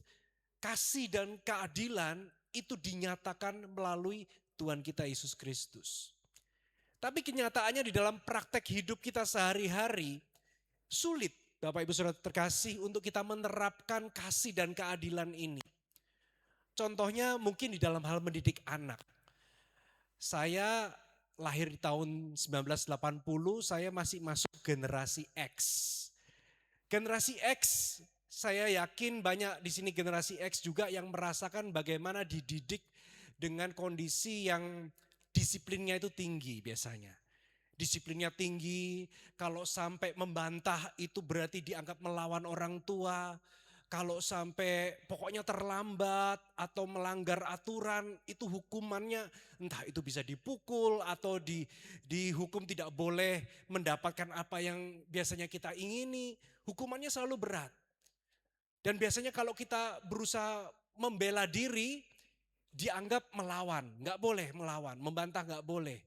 [SPEAKER 6] kasih dan keadilan itu dinyatakan melalui Tuhan kita Yesus Kristus. Tapi kenyataannya di dalam praktek hidup kita sehari-hari sulit Bapak Ibu Saudara terkasih untuk kita menerapkan kasih dan keadilan ini. Contohnya mungkin di dalam hal mendidik anak. Saya lahir di tahun 1980, saya masih masuk generasi X. Generasi X, saya yakin banyak di sini generasi X juga yang merasakan bagaimana dididik dengan kondisi yang disiplinnya itu tinggi biasanya. Disiplinnya tinggi, kalau sampai membantah itu berarti dianggap melawan orang tua. Kalau sampai pokoknya terlambat atau melanggar aturan, itu hukumannya entah itu bisa dipukul atau dihukum tidak boleh mendapatkan apa yang biasanya kita ingini. Hukumannya selalu berat. Dan biasanya kalau kita berusaha membela diri, dianggap melawan. Nggak boleh melawan, membantah nggak boleh.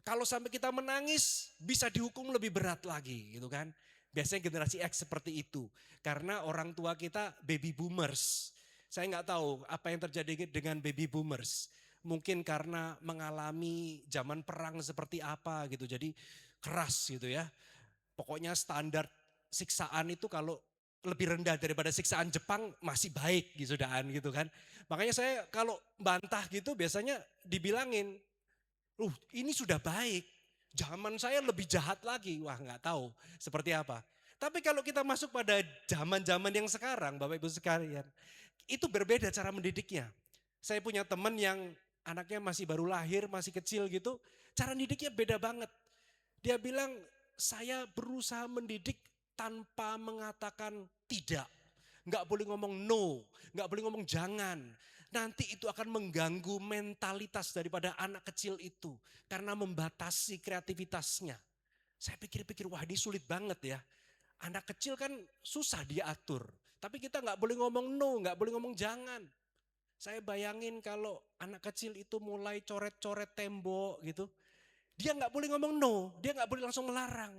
[SPEAKER 6] Kalau sampai kita menangis, bisa dihukum lebih berat lagi gitu kan. Biasanya generasi X seperti itu. Karena orang tua kita baby boomers. Saya nggak tahu apa yang terjadi dengan baby boomers. Mungkin karena mengalami zaman perang seperti apa gitu. Jadi keras gitu ya. Pokoknya standar siksaan itu kalau lebih rendah daripada siksaan Jepang masih baik gitu gitu kan. Makanya saya kalau bantah gitu biasanya dibilangin, ini sudah baik. Zaman saya lebih jahat lagi. Wah nggak tahu seperti apa. Tapi kalau kita masuk pada zaman-zaman yang sekarang, Bapak Ibu sekalian, itu berbeda cara mendidiknya. Saya punya teman yang anaknya masih baru lahir, masih kecil gitu, cara mendidiknya beda banget. Dia bilang, saya berusaha mendidik tanpa mengatakan tidak. Nggak boleh ngomong no, nggak boleh ngomong jangan. Nanti itu akan mengganggu mentalitas daripada anak kecil itu. Karena membatasi kreativitasnya. Saya pikir-pikir, wah ini sulit banget ya. Anak kecil kan susah diatur. Tapi kita nggak boleh ngomong no, nggak boleh ngomong jangan. Saya bayangin kalau anak kecil itu mulai coret-coret tembok gitu. Dia nggak boleh ngomong no, dia nggak boleh langsung melarang.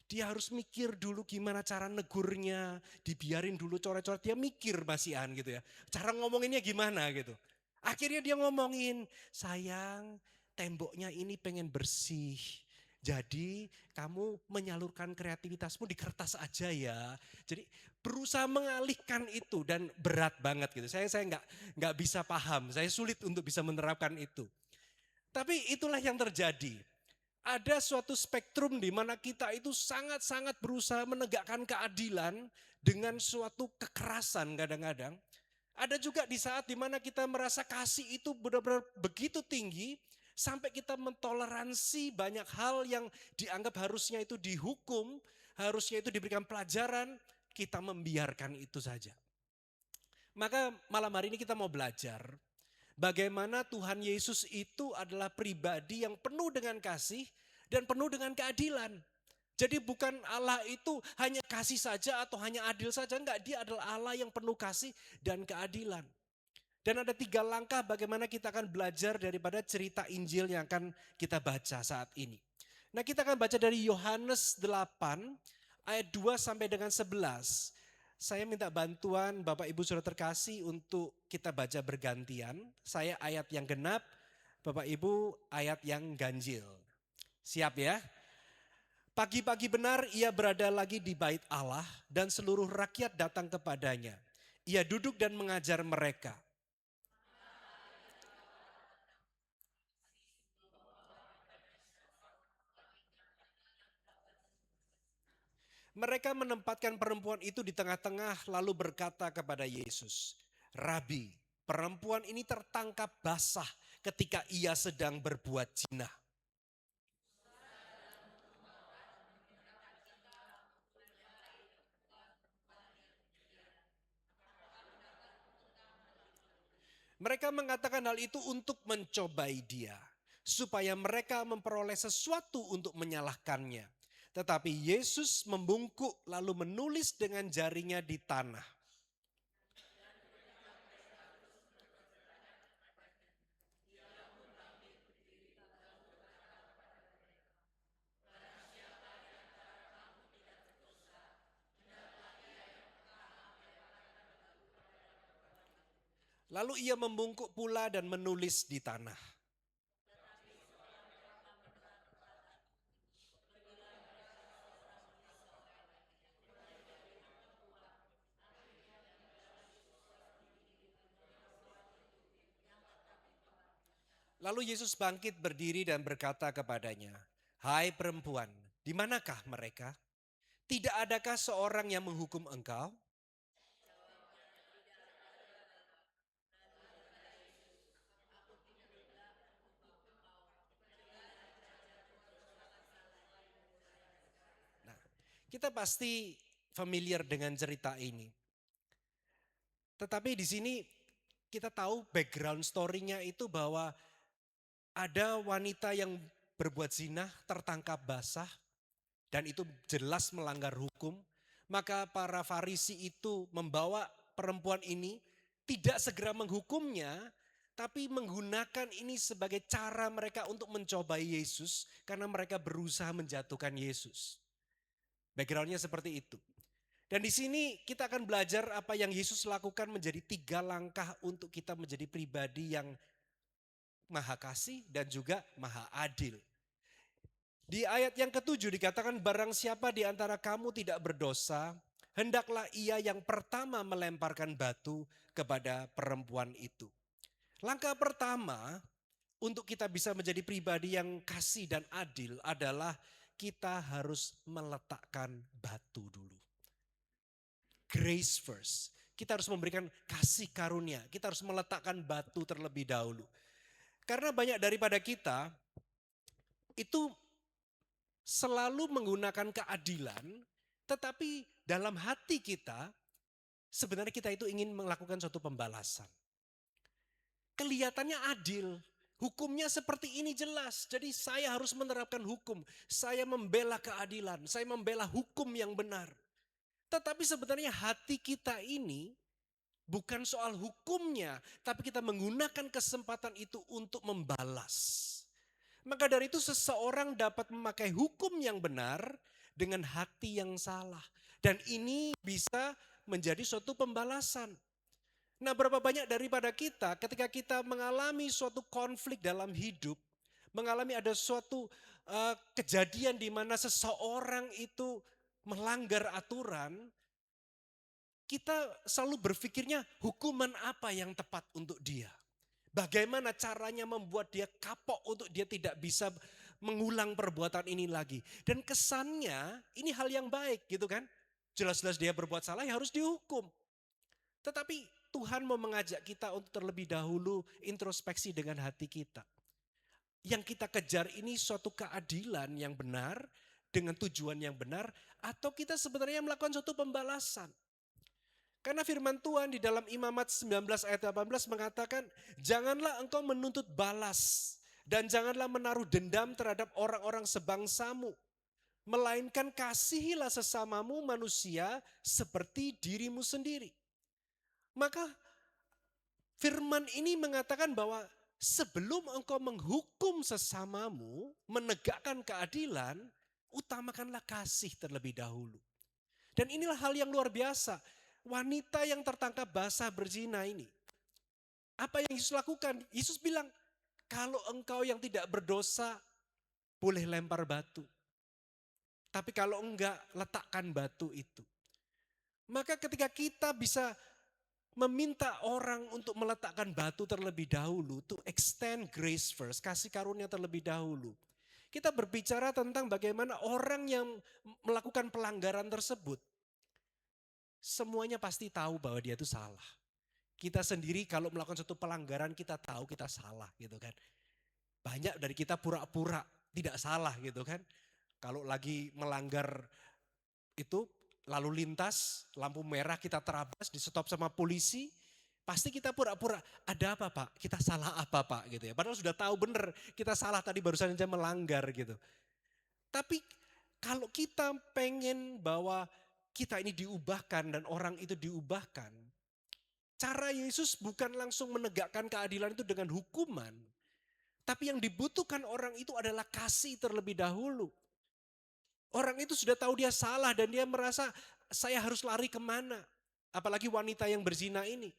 [SPEAKER 6] Dia harus mikir dulu gimana cara negurnya, dibiarin dulu coret-coret, dia mikir masihan gitu ya. Cara ngomonginnya gimana gitu. Akhirnya dia ngomongin, sayang temboknya ini pengen bersih. Jadi kamu menyalurkan kreativitasmu di kertas aja ya. Jadi berusaha mengalihkan itu dan berat banget gitu. Saya nggak bisa paham, saya sulit untuk bisa menerapkan itu. Tapi itulah yang terjadi. Ada suatu spektrum di mana kita itu sangat-sangat berusaha menegakkan keadilan dengan suatu kekerasan kadang-kadang. Ada juga di saat di mana kita merasa kasih itu benar-benar begitu tinggi sampai kita mentoleransi banyak hal yang dianggap harusnya itu dihukum, harusnya itu diberikan pelajaran, kita membiarkan itu saja. Maka malam hari ini kita mau belajar bagaimana Tuhan Yesus itu adalah pribadi yang penuh dengan kasih dan penuh dengan keadilan. Jadi bukan Allah itu hanya kasih saja atau hanya adil saja, enggak. Dia adalah Allah yang penuh kasih dan keadilan. Dan ada 3 langkah bagaimana kita akan belajar daripada cerita Injil yang akan kita baca saat ini. Nah kita akan baca dari Yohanes 8 ayat 2 sampai dengan 11. Saya minta bantuan Bapak Ibu Saudara terkasih untuk kita baca bergantian. Saya ayat yang genap, Bapak Ibu ayat yang ganjil. Siap ya? Pagi-pagi benar ia berada lagi di bait Allah dan seluruh rakyat datang kepadanya. Ia duduk dan mengajar mereka. Mereka menempatkan perempuan itu di tengah-tengah lalu berkata kepada Yesus, Rabi, perempuan ini tertangkap basah ketika ia sedang berbuat zina. Mereka mengatakan hal itu untuk mencobai dia, supaya mereka memperoleh sesuatu untuk menyalahkannya. Tetapi Yesus membungkuk lalu menulis dengan jarinya di tanah. Lalu ia membungkuk pula dan menulis di tanah. Lalu Yesus bangkit berdiri dan berkata kepadanya, "Hai perempuan, di manakah mereka? Tidak adakah seorang yang menghukum engkau?" Nah, kita pasti familiar dengan cerita ini. Tetapi di sini kita tahu background story-nya itu bahwa ada wanita yang berbuat zina tertangkap basah dan itu jelas melanggar hukum. Maka para Farisi itu membawa perempuan ini tidak segera menghukumnya, tapi menggunakan ini sebagai cara mereka untuk mencobai Yesus karena mereka berusaha menjatuhkan Yesus. Backgroundnya seperti itu. Dan di sini kita akan belajar apa yang Yesus lakukan menjadi 3 langkah untuk kita menjadi pribadi yang maha kasih dan juga maha adil. Di ayat yang ke-7 dikatakan, barang siapa di antara kamu tidak berdosa, hendaklah ia yang pertama melemparkan batu kepada perempuan itu. Langkah pertama untuk kita bisa menjadi pribadi yang kasih dan adil adalah kita harus meletakkan batu dulu. Grace first. Kita harus memberikan kasih karunia. Kita harus meletakkan batu terlebih dahulu. Karena banyak daripada kita itu selalu menggunakan keadilan, tetapi dalam hati kita sebenarnya kita itu ingin melakukan suatu pembalasan. Kelihatannya adil, hukumnya seperti ini jelas, jadi saya harus menerapkan hukum. Saya membela keadilan, saya membela hukum yang benar. Tetapi sebenarnya hati kita ini bukan soal hukumnya, tapi kita menggunakan kesempatan itu untuk membalas. Maka dari itu seseorang dapat memakai hukum yang benar dengan hati yang salah. Dan ini bisa menjadi suatu pembalasan. Nah, berapa banyak daripada kita ketika kita mengalami suatu konflik dalam hidup, mengalami ada suatu kejadian di mana seseorang itu melanggar aturan, kita selalu berpikirnya hukuman apa yang tepat untuk dia. Bagaimana caranya membuat dia kapok untuk dia tidak bisa mengulang perbuatan ini lagi. Dan kesannya ini hal yang baik gitu kan. Jelas-jelas dia berbuat salah ya harus dihukum. Tetapi Tuhan mau mengajak kita untuk terlebih dahulu introspeksi dengan hati kita. Yang kita kejar ini suatu keadilan yang benar dengan tujuan yang benar atau kita sebenarnya melakukan suatu pembalasan. Karena firman Tuhan di dalam Imamat 19 ayat 18 mengatakan, janganlah engkau menuntut balas dan janganlah menaruh dendam terhadap orang-orang sebangsamu. Melainkan kasihilah sesamamu manusia seperti dirimu sendiri. Maka firman ini mengatakan bahwa sebelum engkau menghukum sesamamu, menegakkan keadilan, utamakanlah kasih terlebih dahulu. Dan inilah hal yang luar biasa. Wanita yang tertangkap basah berzina ini. Apa yang Yesus lakukan? Yesus bilang, kalau engkau yang tidak berdosa, boleh lempar batu. Tapi kalau enggak, letakkan batu itu. Maka ketika kita bisa meminta orang untuk meletakkan batu terlebih dahulu, to extend grace first, kasih karunia terlebih dahulu. Kita berbicara tentang bagaimana orang yang melakukan pelanggaran tersebut, semuanya pasti tahu bahwa dia itu salah. Kita sendiri kalau melakukan suatu pelanggaran kita tahu kita salah gitu kan. Banyak dari kita pura-pura tidak salah gitu kan. Kalau lagi melanggar itu lalu lintas, lampu merah kita terabas, di stop sama polisi, pasti kita pura-pura, ada apa Pak? Kita salah apa Pak? Gitu ya. Padahal sudah tahu benar kita salah tadi barusan saja melanggar gitu. Tapi kalau kita pengen bahwa kita ini diubahkan dan orang itu diubahkan, cara Yesus bukan langsung menegakkan keadilan itu dengan hukuman. Tapi yang dibutuhkan orang itu adalah kasih terlebih dahulu. Orang itu sudah tahu dia salah dan dia merasa saya harus lari kemana. Apalagi wanita yang berzina ini.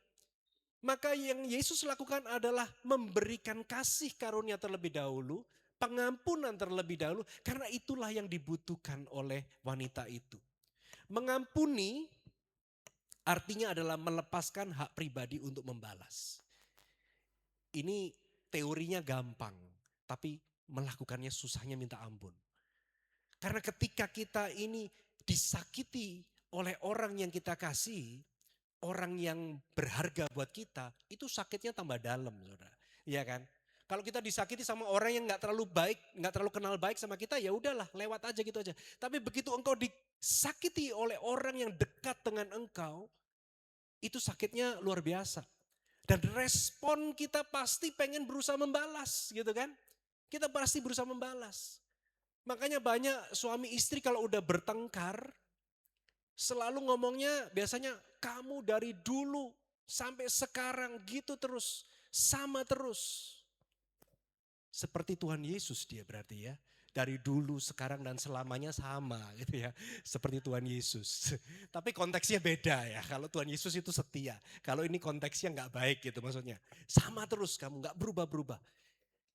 [SPEAKER 6] Maka yang Yesus lakukan adalah memberikan kasih karunia terlebih dahulu, pengampunan terlebih dahulu, karena itulah yang dibutuhkan oleh wanita itu. Mengampuni artinya adalah melepaskan hak pribadi untuk membalas. Ini teorinya gampang, tapi melakukannya susahnya minta ampun. Karena ketika kita ini disakiti oleh orang yang kita kasih, orang yang berharga buat kita, itu sakitnya tambah dalam, saudara. Iya kan? Kalau kita disakiti sama orang yang nggak terlalu baik, nggak terlalu kenal baik sama kita, ya udahlah, lewat aja gitu aja. Tapi begitu engkau disakiti oleh orang yang dekat dengan engkau, itu sakitnya luar biasa. Dan respon kita pasti pengen berusaha membalas, gitu kan? Kita pasti berusaha membalas. Makanya banyak suami istri kalau udah bertengkar, selalu ngomongnya biasanya kamu dari dulu sampai sekarang gitu terus, sama terus. Seperti Tuhan Yesus dia berarti ya. Dari dulu, sekarang dan selamanya sama gitu ya. Seperti Tuhan Yesus. Tapi konteksnya beda ya. Kalau Tuhan Yesus itu setia. Kalau ini konteksnya nggak baik gitu maksudnya. Sama terus kamu, nggak berubah-berubah.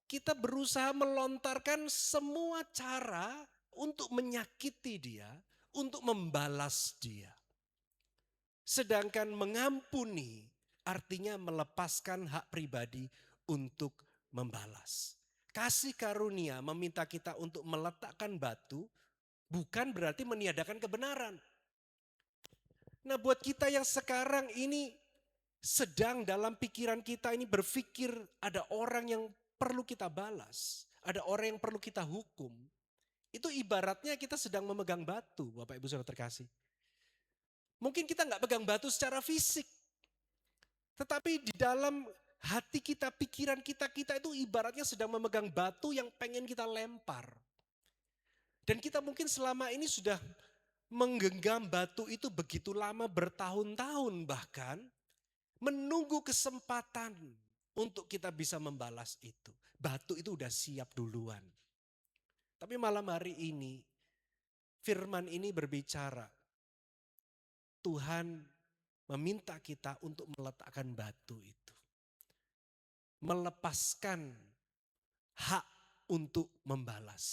[SPEAKER 6] Kita berusaha melontarkan semua cara untuk menyakiti dia, untuk membalas dia. Sedangkan mengampuni artinya melepaskan hak pribadi untuk membalas. Kasih karunia meminta kita untuk meletakkan batu, bukan berarti meniadakan kebenaran. Nah, buat kita yang sekarang ini sedang dalam pikiran kita ini berpikir ada orang yang perlu kita balas, ada orang yang perlu kita hukum. Itu ibaratnya kita sedang memegang batu, Bapak Ibu Saudara terkasih. Mungkin kita nggak pegang batu secara fisik, tetapi di dalam hati kita, pikiran kita itu ibaratnya sedang memegang batu yang pengen kita lempar. Dan kita mungkin selama ini sudah menggenggam batu itu begitu lama, bertahun-tahun bahkan, menunggu kesempatan untuk kita bisa membalas itu. Batu itu udah siap duluan. Tapi malam hari ini, firman ini berbicara, Tuhan meminta kita untuk meletakkan batu itu. Melepaskan hak untuk membalas.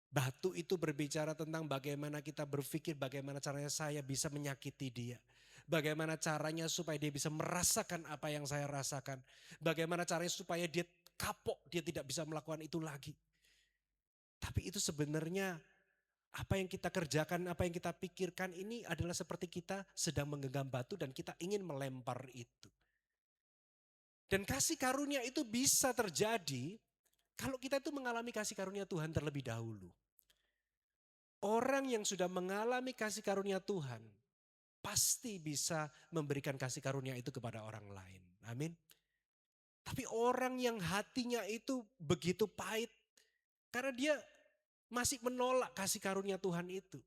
[SPEAKER 6] Batu itu berbicara tentang bagaimana kita berpikir, bagaimana caranya saya bisa menyakiti dia. Bagaimana caranya supaya dia bisa merasakan apa yang saya rasakan. Bagaimana caranya supaya dia kapok, dia tidak bisa melakukan itu lagi. Tapi itu sebenarnya apa yang kita kerjakan, apa yang kita pikirkan ini adalah seperti kita sedang menggenggam batu dan kita ingin melempar itu. Dan kasih karunia itu bisa terjadi kalau kita itu mengalami kasih karunia Tuhan terlebih dahulu. Orang yang sudah mengalami kasih karunia Tuhan pasti bisa memberikan kasih karunia itu kepada orang lain. Amin. Tapi orang yang hatinya itu begitu pahit karena dia masih menolak kasih karunia Tuhan itu.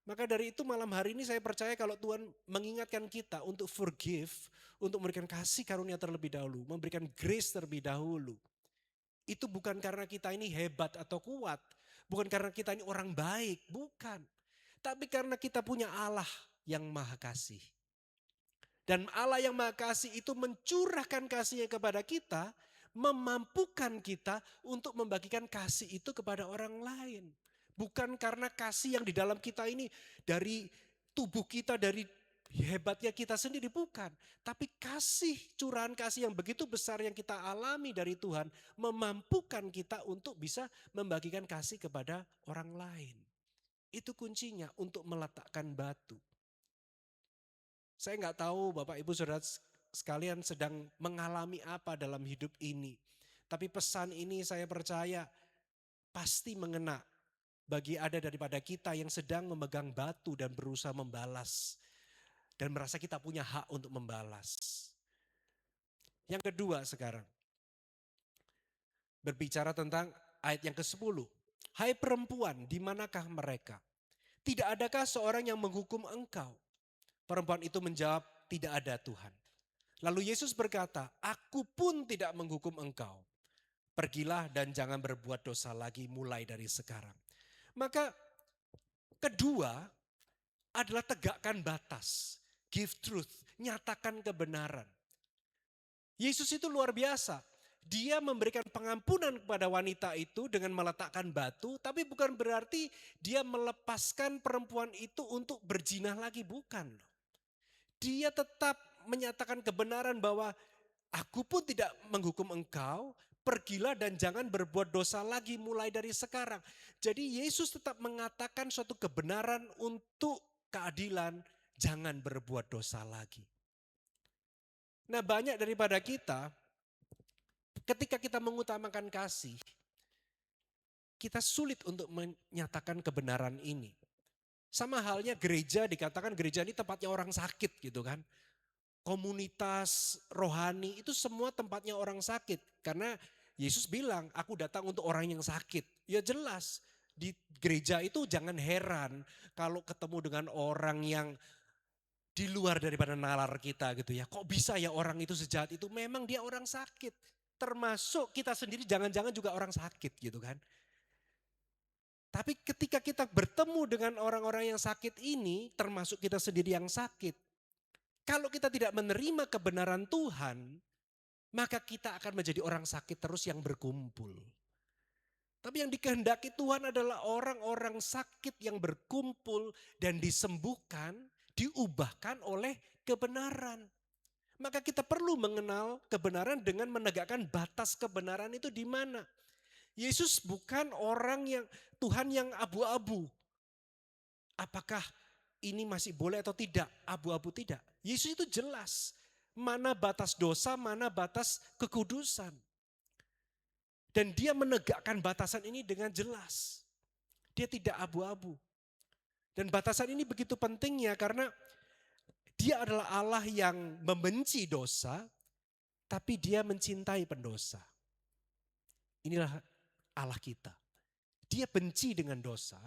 [SPEAKER 6] Maka dari itu malam hari ini saya percaya kalau Tuhan mengingatkan kita untuk forgive, untuk memberikan kasih karunia terlebih dahulu, memberikan grace terlebih dahulu. Itu bukan karena kita ini hebat atau kuat, bukan karena kita ini orang baik, bukan. Tapi karena kita punya Allah yang maha kasih. Dan Allah yang maha kasih itu mencurahkan kasihnya kepada kita, memampukan kita untuk membagikan kasih itu kepada orang lain. Bukan karena kasih yang di dalam kita ini dari tubuh kita, dari hebatnya kita sendiri, bukan. Tapi kasih, curahan kasih yang begitu besar yang kita alami dari Tuhan memampukan kita untuk bisa membagikan kasih kepada orang lain. Itu kuncinya untuk meletakkan batu. Saya nggak tahu Bapak Ibu Saudara sekalian sedang mengalami apa dalam hidup ini. Tapi pesan ini saya percaya pasti mengena bagi ada daripada kita yang sedang memegang batu dan berusaha membalas. Dan merasa kita punya hak untuk membalas. Yang kedua sekarang. Berbicara tentang ayat yang ke-10. Hai perempuan, di manakah mereka? Tidak adakah seorang yang menghukum engkau? Perempuan itu menjawab, tidak ada Tuhan. Lalu Yesus berkata, aku pun tidak menghukum engkau. Pergilah dan jangan berbuat dosa lagi mulai dari sekarang. Maka kedua adalah tegakkan batas. Give truth, nyatakan kebenaran. Yesus itu luar biasa. Dia memberikan pengampunan kepada wanita itu dengan meletakkan batu. Tapi bukan berarti dia melepaskan perempuan itu untuk berzina lagi, bukan. Dia tetap menyatakan kebenaran bahwa Aku pun tidak menghukum engkau, pergilah dan jangan berbuat dosa lagi mulai dari sekarang. Jadi Yesus tetap mengatakan suatu kebenaran untuk keadilan, jangan berbuat dosa lagi. Nah, banyak daripada kita, ketika kita mengutamakan kasih, kita sulit untuk menyatakan kebenaran ini. Sama halnya gereja, dikatakan gereja ini tempatnya orang sakit gitu kan. Komunitas rohani itu semua tempatnya orang sakit. Karena Yesus bilang, aku datang untuk orang yang sakit. Ya jelas, di gereja itu jangan heran kalau ketemu dengan orang yang di luar daripada nalar kita gitu ya. Kok bisa ya orang itu sejahat itu? Memang dia orang sakit. Termasuk kita sendiri jangan-jangan juga orang sakit gitu kan. Tapi ketika kita bertemu dengan orang-orang yang sakit ini, termasuk kita sendiri yang sakit. Kalau kita tidak menerima kebenaran Tuhan, maka kita akan menjadi orang sakit terus yang berkumpul. Tapi yang dikehendaki Tuhan adalah orang-orang sakit yang berkumpul dan disembuhkan, diubahkan oleh kebenaran. Maka kita perlu mengenal kebenaran dengan menegakkan batas kebenaran itu di mana. Yesus bukan orang yang Tuhan yang abu-abu. Apakah ini masih boleh atau tidak? Abu-abu tidak. Yesus itu jelas. Mana batas dosa, mana batas kekudusan. Dan dia menegakkan batasan ini dengan jelas. Dia tidak abu-abu. Dan batasan ini begitu pentingnya karena dia adalah Allah yang membenci dosa, tapi dia mencintai pendosa. Inilah Allah kita. Dia benci dengan dosa,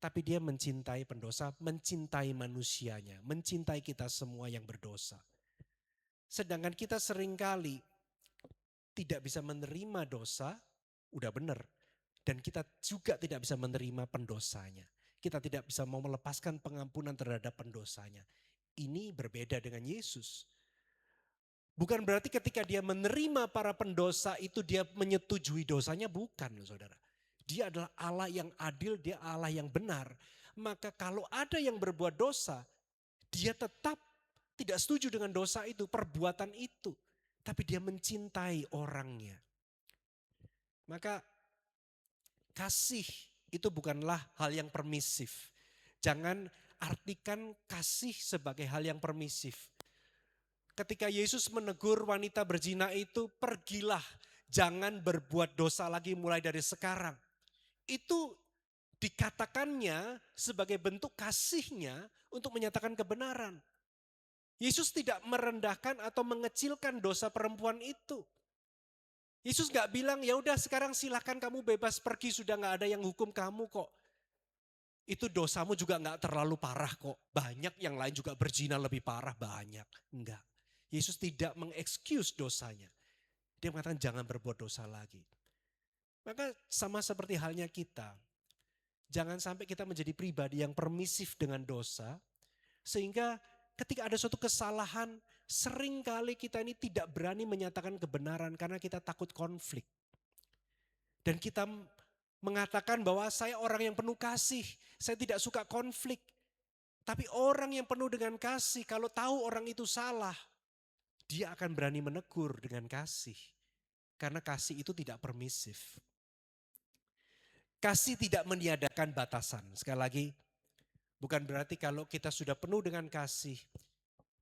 [SPEAKER 6] tapi dia mencintai pendosa, mencintai manusianya, mencintai kita semua yang berdosa. Sedangkan kita seringkali tidak bisa menerima dosa, udah benar. Dan kita juga tidak bisa menerima pendosanya. Kita tidak bisa mau melepaskan pengampunan terhadap pendosanya. Ini berbeda dengan Yesus. Bukan berarti ketika dia menerima para pendosa itu dia menyetujui dosanya, bukan saudara. Dia adalah Allah yang adil, dia Allah yang benar. Maka kalau ada yang berbuat dosa, dia tetap tidak setuju dengan dosa itu, perbuatan itu. Tapi dia mencintai orangnya. Maka kasih itu bukanlah hal yang permisif. Jangan artikan kasih sebagai hal yang permisif. Ketika Yesus menegur wanita berzina itu, pergilah, jangan berbuat dosa lagi mulai dari sekarang. Itu dikatakannya sebagai bentuk kasihnya untuk menyatakan kebenaran. Yesus tidak merendahkan atau mengecilkan dosa perempuan itu. Yesus gak bilang, ya udah sekarang silahkan kamu bebas pergi, sudah gak ada yang hukum kamu kok. Itu dosamu juga gak terlalu parah kok. Banyak yang lain juga berzina lebih parah, banyak. Enggak. Yesus tidak mengexcuse dosanya. Dia mengatakan jangan berbuat dosa lagi. Maka sama seperti halnya kita. Jangan sampai kita menjadi pribadi yang permisif dengan dosa. Sehingga ketika ada suatu kesalahan, seringkali kita ini tidak berani menyatakan kebenaran karena kita takut konflik. Dan kita mengatakan bahwa saya orang yang penuh kasih, saya tidak suka konflik. Tapi orang yang penuh dengan kasih, kalau tahu orang itu salah, dia akan berani menegur dengan kasih. Karena kasih itu tidak permisif. Kasih tidak meniadakan batasan. Sekali lagi, bukan berarti kalau kita sudah penuh dengan kasih,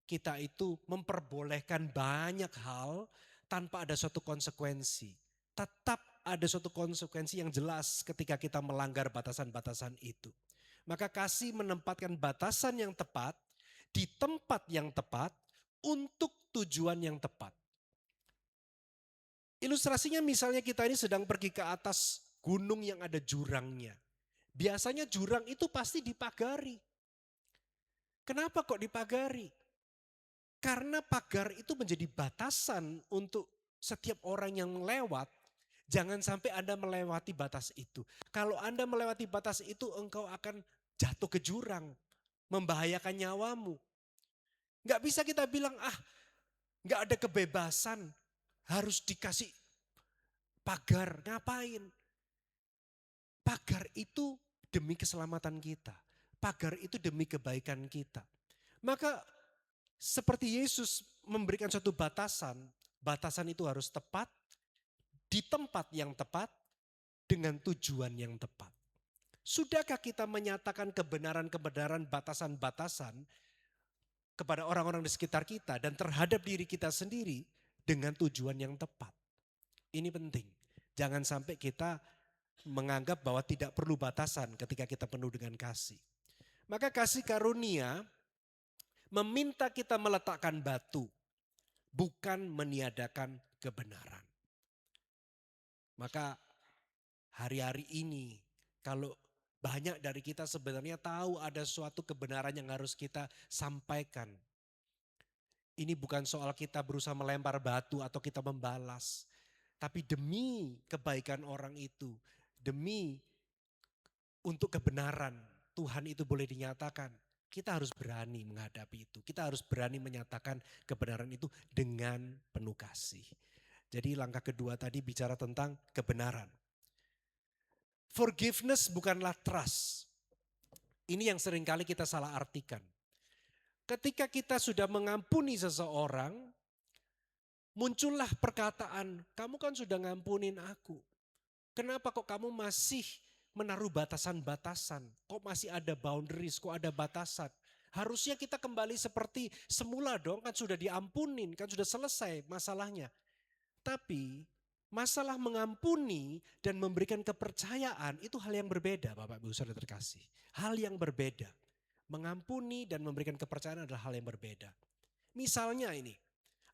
[SPEAKER 6] kita itu memperbolehkan banyak hal tanpa ada suatu konsekuensi. Tetap ada suatu konsekuensi yang jelas ketika kita melanggar batasan-batasan itu. Maka kasih menempatkan batasan yang tepat, di tempat yang tepat, untuk tujuan yang tepat. Ilustrasinya misalnya kita ini sedang pergi ke atas gunung yang ada jurangnya. Biasanya jurang itu pasti dipagari. Kenapa kok dipagari? Karena pagar itu menjadi batasan untuk setiap orang yang lewat. Jangan sampai Anda melewati batas itu. Kalau Anda melewati batas itu, engkau akan jatuh ke jurang, membahayakan nyawamu. Gak bisa kita bilang, gak ada kebebasan, harus dikasih pagar. Ngapain? Pagar itu demi keselamatan kita. Pagar itu demi kebaikan kita. Maka seperti Yesus memberikan suatu batasan, Batasan itu harus tepat, di tempat yang tepat, dengan tujuan yang tepat. Sudahkah kita menyatakan kebenaran-kebenaran batasan-batasan kepada orang-orang di sekitar kita dan terhadap diri kita sendiri dengan tujuan yang tepat? Ini penting. Jangan sampai kita menganggap bahwa tidak perlu batasan ketika kita penuh dengan kasih. Maka kasih karunia meminta kita meletakkan batu, bukan meniadakan kebenaran. Maka hari-hari ini kalau banyak dari kita sebenarnya tahu ada suatu kebenaran yang harus kita sampaikan. Ini bukan soal kita berusaha melempar batu atau kita membalas. Tapi demi kebaikan orang itu, demi untuk kebenaran Tuhan itu boleh dinyatakan. Kita harus berani menghadapi itu. Kita harus berani menyatakan kebenaran itu dengan penuh kasih. Jadi langkah kedua tadi bicara tentang kebenaran. Forgiveness bukanlah trust. Ini yang seringkali kita salah artikan. Ketika kita sudah mengampuni seseorang, muncullah perkataan, kamu kan sudah ngampunin aku. Kenapa kok kamu masih menaruh batasan-batasan? Kok masih ada boundaries, kok ada batasan? Harusnya kita kembali seperti semula dong, kan sudah diampunin, kan sudah selesai masalahnya. Tapi masalah mengampuni dan memberikan kepercayaan itu hal yang berbeda Bapak Ibu Saudara terkasih. Hal yang berbeda. Mengampuni dan memberikan kepercayaan adalah hal yang berbeda. Misalnya ini,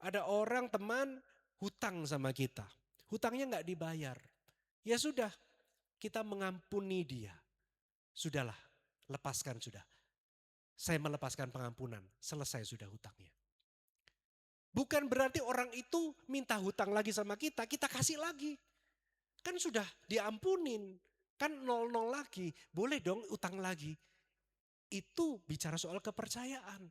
[SPEAKER 6] ada orang teman hutang sama kita. Hutangnya nggak dibayar. Ya sudah, kita mengampuni dia. Sudahlah, lepaskan sudah. Saya melepaskan pengampunan, selesai sudah hutangnya. Bukan berarti orang itu minta hutang lagi sama kita kasih lagi. Kan sudah diampunin, kan 0-0 lagi, boleh dong utang lagi. Itu bicara soal kepercayaan.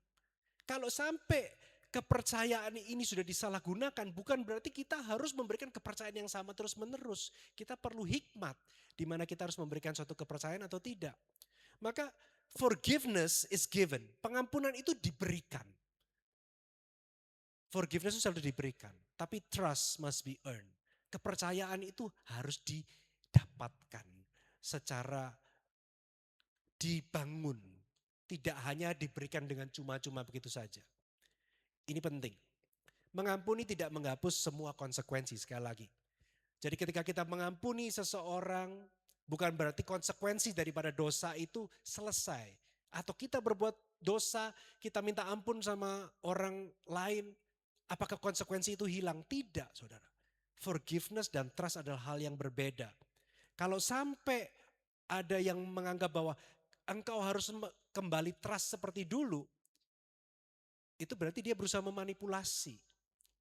[SPEAKER 6] Kalau sampai kepercayaan ini sudah disalahgunakan, bukan berarti kita harus memberikan kepercayaan yang sama terus menerus. Kita perlu hikmat di mana kita harus memberikan suatu kepercayaan atau tidak. Maka forgiveness is given. Pengampunan itu diberikan. Forgiveness itu selalu diberikan. Tapi trust must be earned. Kepercayaan itu harus didapatkan secara dibangun. Tidak hanya diberikan dengan cuma-cuma begitu saja. Ini penting. Mengampuni tidak menghapus semua konsekuensi sekali lagi. Jadi ketika kita mengampuni seseorang, bukan berarti konsekuensi daripada dosa itu selesai. Atau kita berbuat dosa, kita minta ampun sama orang lain, apakah konsekuensi itu hilang? Tidak, saudara. Forgiveness dan trust adalah hal yang berbeda. Kalau sampai ada yang menganggap bahwa engkau harus kembali trust seperti dulu, itu berarti dia berusaha memanipulasi.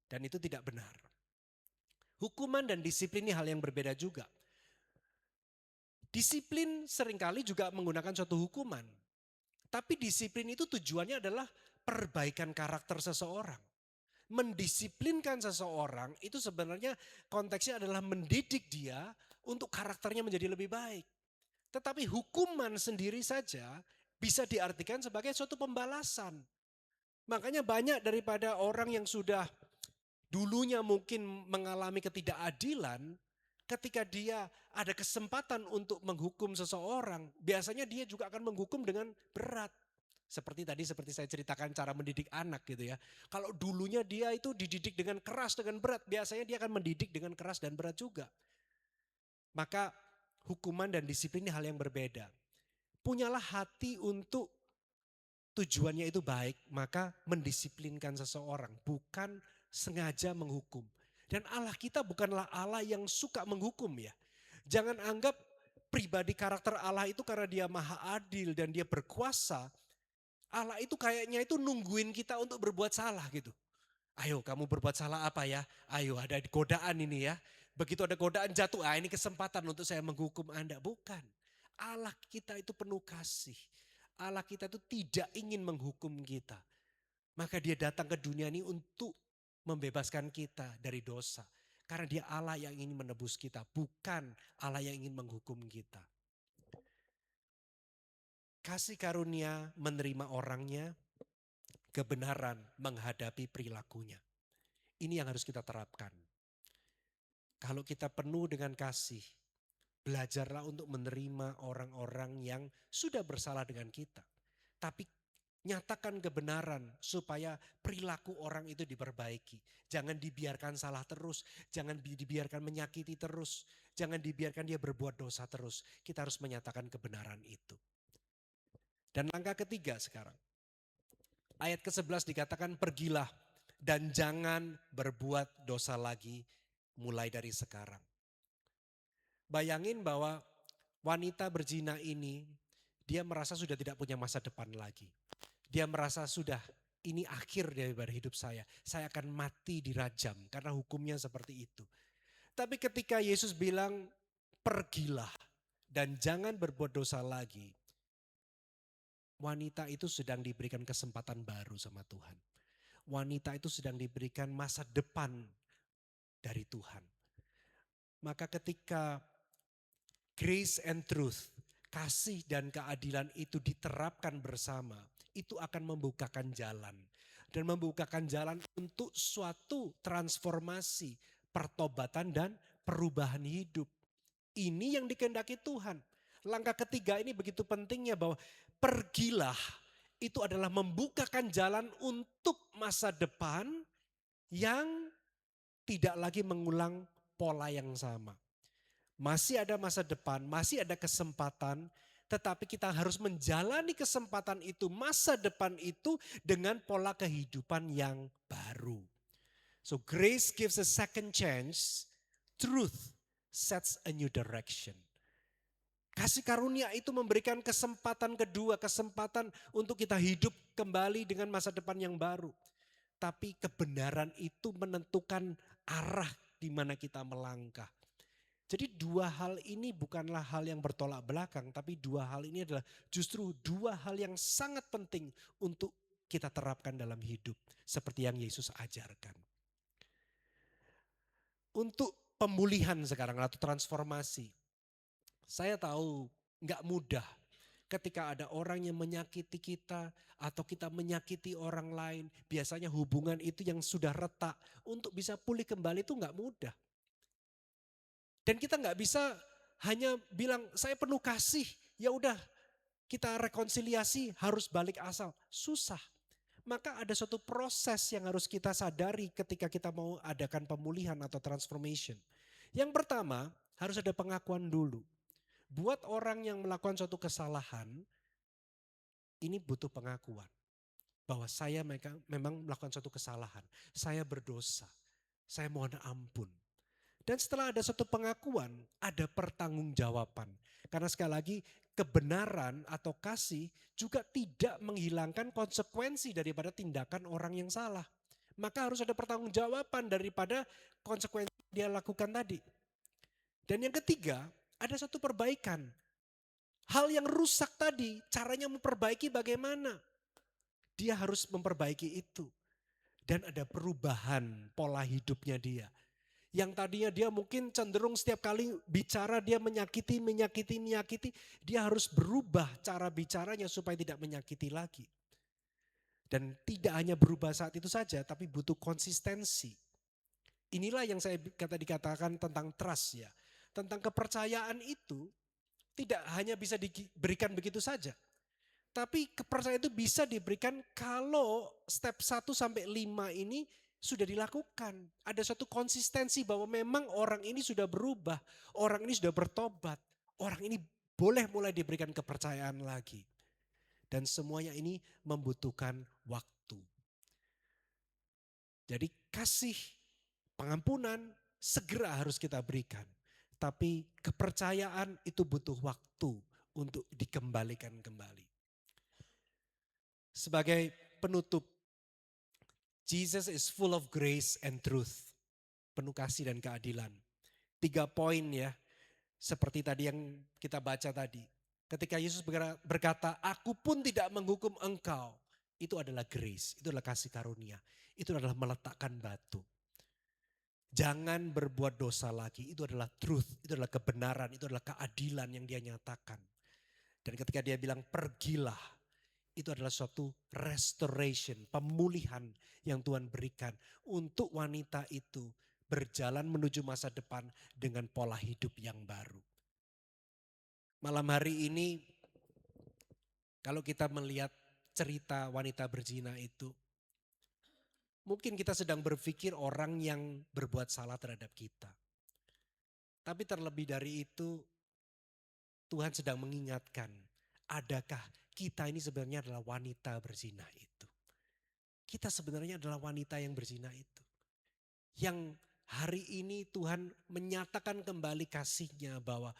[SPEAKER 6] Dan itu tidak benar. Hukuman dan disiplin ini hal yang berbeda juga. Disiplin seringkali juga menggunakan suatu hukuman. Tapi disiplin itu tujuannya adalah perbaikan karakter seseorang. Mendisiplinkan seseorang itu sebenarnya konteksnya adalah mendidik dia untuk karakternya menjadi lebih baik. Tetapi hukuman sendiri saja bisa diartikan sebagai suatu pembalasan. Makanya banyak daripada orang yang sudah dulunya mungkin mengalami ketidakadilan, ketika dia ada kesempatan untuk menghukum seseorang, biasanya dia juga akan menghukum dengan berat. Seperti saya ceritakan cara mendidik anak gitu ya. Kalau dulunya dia itu dididik dengan keras, dengan berat, biasanya dia akan mendidik dengan keras dan berat juga. Maka hukuman dan disiplin ini hal yang berbeda. Punyalah hati untuk tujuannya itu baik, maka mendisiplinkan seseorang, bukan sengaja menghukum. Dan Allah kita bukanlah Allah yang suka menghukum ya. Jangan anggap pribadi karakter Allah itu karena dia maha adil dan dia berkuasa, Allah itu kayaknya itu nungguin kita untuk berbuat salah gitu. Ayo kamu berbuat salah apa ya? Ayo ada godaan ini ya. Begitu ada godaan jatuh, ini kesempatan untuk saya menghukum Anda. Bukan. Allah kita itu penuh kasih. Allah kita itu tidak ingin menghukum kita. Maka dia datang ke dunia ini untuk membebaskan kita dari dosa. Karena dia Allah yang ingin menebus kita, bukan Allah yang ingin menghukum kita. Kasih karunia menerima orangnya, kebenaran menghadapi perilakunya. Ini yang harus kita terapkan. Kalau kita penuh dengan kasih, belajarlah untuk menerima orang-orang yang sudah bersalah dengan kita. Tapi nyatakan kebenaran supaya perilaku orang itu diperbaiki. Jangan dibiarkan salah terus, jangan dibiarkan menyakiti terus, jangan dibiarkan dia berbuat dosa terus. Kita harus menyatakan kebenaran itu. Dan langkah ketiga sekarang. Ayat ke-11 dikatakan pergilah dan jangan berbuat dosa lagi mulai dari sekarang. Bayangin bahwa wanita berzina ini, dia merasa sudah tidak punya masa depan lagi. Dia merasa sudah ini akhir daripada hidup saya. Saya akan mati dirajam karena hukumnya seperti itu. Tapi ketika Yesus bilang pergilah dan jangan berbuat dosa lagi. Wanita itu sedang diberikan kesempatan baru sama Tuhan. Wanita itu sedang diberikan masa depan dari Tuhan. Maka ketika grace and truth, kasih dan keadilan itu diterapkan bersama, itu akan membukakan jalan. Dan membukakan jalan untuk suatu transformasi, pertobatan dan perubahan hidup. Ini yang dikehendaki Tuhan. Langkah ketiga ini begitu pentingnya bahwa pergilah itu adalah membukakan jalan untuk masa depan yang tidak lagi mengulang pola yang sama. Masih ada masa depan, masih ada kesempatan, tetapi kita harus menjalani kesempatan itu, masa depan itu dengan pola kehidupan yang baru. So grace gives a second chance, truth sets a new direction. Kasih karunia itu memberikan kesempatan kedua, kesempatan untuk kita hidup kembali dengan masa depan yang baru. Tapi kebenaran itu menentukan arah di mana kita melangkah. Jadi dua hal ini bukanlah hal yang bertolak belakang, tapi dua hal ini adalah justru dua hal yang sangat penting untuk kita terapkan dalam hidup. Seperti yang Yesus ajarkan. Untuk pemulihan sekarang atau transformasi. Saya tahu nggak mudah ketika ada orang yang menyakiti kita atau kita menyakiti orang lain. Biasanya hubungan itu yang sudah retak untuk bisa pulih kembali itu nggak mudah. Dan kita nggak bisa hanya bilang saya penuh kasih, ya udah kita rekonsiliasi harus balik asal. Susah. Maka ada suatu proses yang harus kita sadari ketika kita mau adakan pemulihan atau transformation. Yang pertama harus ada pengakuan dulu. Buat orang yang melakukan suatu kesalahan, ini butuh pengakuan. Bahwa saya memang melakukan suatu kesalahan. Saya berdosa. Saya mohon ampun. Dan setelah ada suatu pengakuan, ada pertanggungjawaban. Karena sekali lagi kebenaran atau kasih juga tidak menghilangkan konsekuensi daripada tindakan orang yang salah. Maka harus ada pertanggungjawaban daripada konsekuensi yang dia lakukan tadi. Dan yang ketiga, ada satu perbaikan. Hal yang rusak tadi, caranya memperbaiki bagaimana? Dia harus memperbaiki itu. Dan ada perubahan pola hidupnya dia. Yang tadinya dia mungkin cenderung setiap kali bicara dia menyakiti. Dia harus berubah cara bicaranya supaya tidak menyakiti lagi. Dan tidak hanya berubah saat itu saja, tapi butuh konsistensi. Inilah yang saya dikatakan tentang trust ya. Tentang kepercayaan itu tidak hanya bisa diberikan begitu saja. Tapi kepercayaan itu bisa diberikan kalau step 1 sampai 5 ini sudah dilakukan. Ada suatu konsistensi bahwa memang orang ini sudah berubah. Orang ini sudah bertobat. Orang ini boleh mulai diberikan kepercayaan lagi. Dan semuanya ini membutuhkan waktu. Jadi kasih pengampunan segera harus kita berikan. Tapi kepercayaan itu butuh waktu untuk dikembalikan kembali. Sebagai penutup, Jesus is full of grace and truth. Penuh kasih dan keadilan. 3 poin ya, seperti tadi yang kita baca tadi. Ketika Yesus berkata, aku pun tidak menghukum engkau. Itu adalah grace, itu adalah kasih karunia. Itu adalah meletakkan batu. Jangan berbuat dosa lagi, itu adalah truth, itu adalah kebenaran, itu adalah keadilan yang dia nyatakan. Dan ketika dia bilang pergilah, itu adalah suatu restoration, pemulihan yang Tuhan berikan untuk wanita itu berjalan menuju masa depan dengan pola hidup yang baru. Malam hari ini kalau kita melihat cerita wanita berzina itu, mungkin kita sedang berpikir orang yang berbuat salah terhadap kita. Tapi terlebih dari itu, Tuhan sedang mengingatkan, adakah kita ini sebenarnya adalah wanita berzina itu. Kita sebenarnya adalah wanita yang berzina itu. Yang hari ini Tuhan menyatakan kembali kasih-Nya bahwa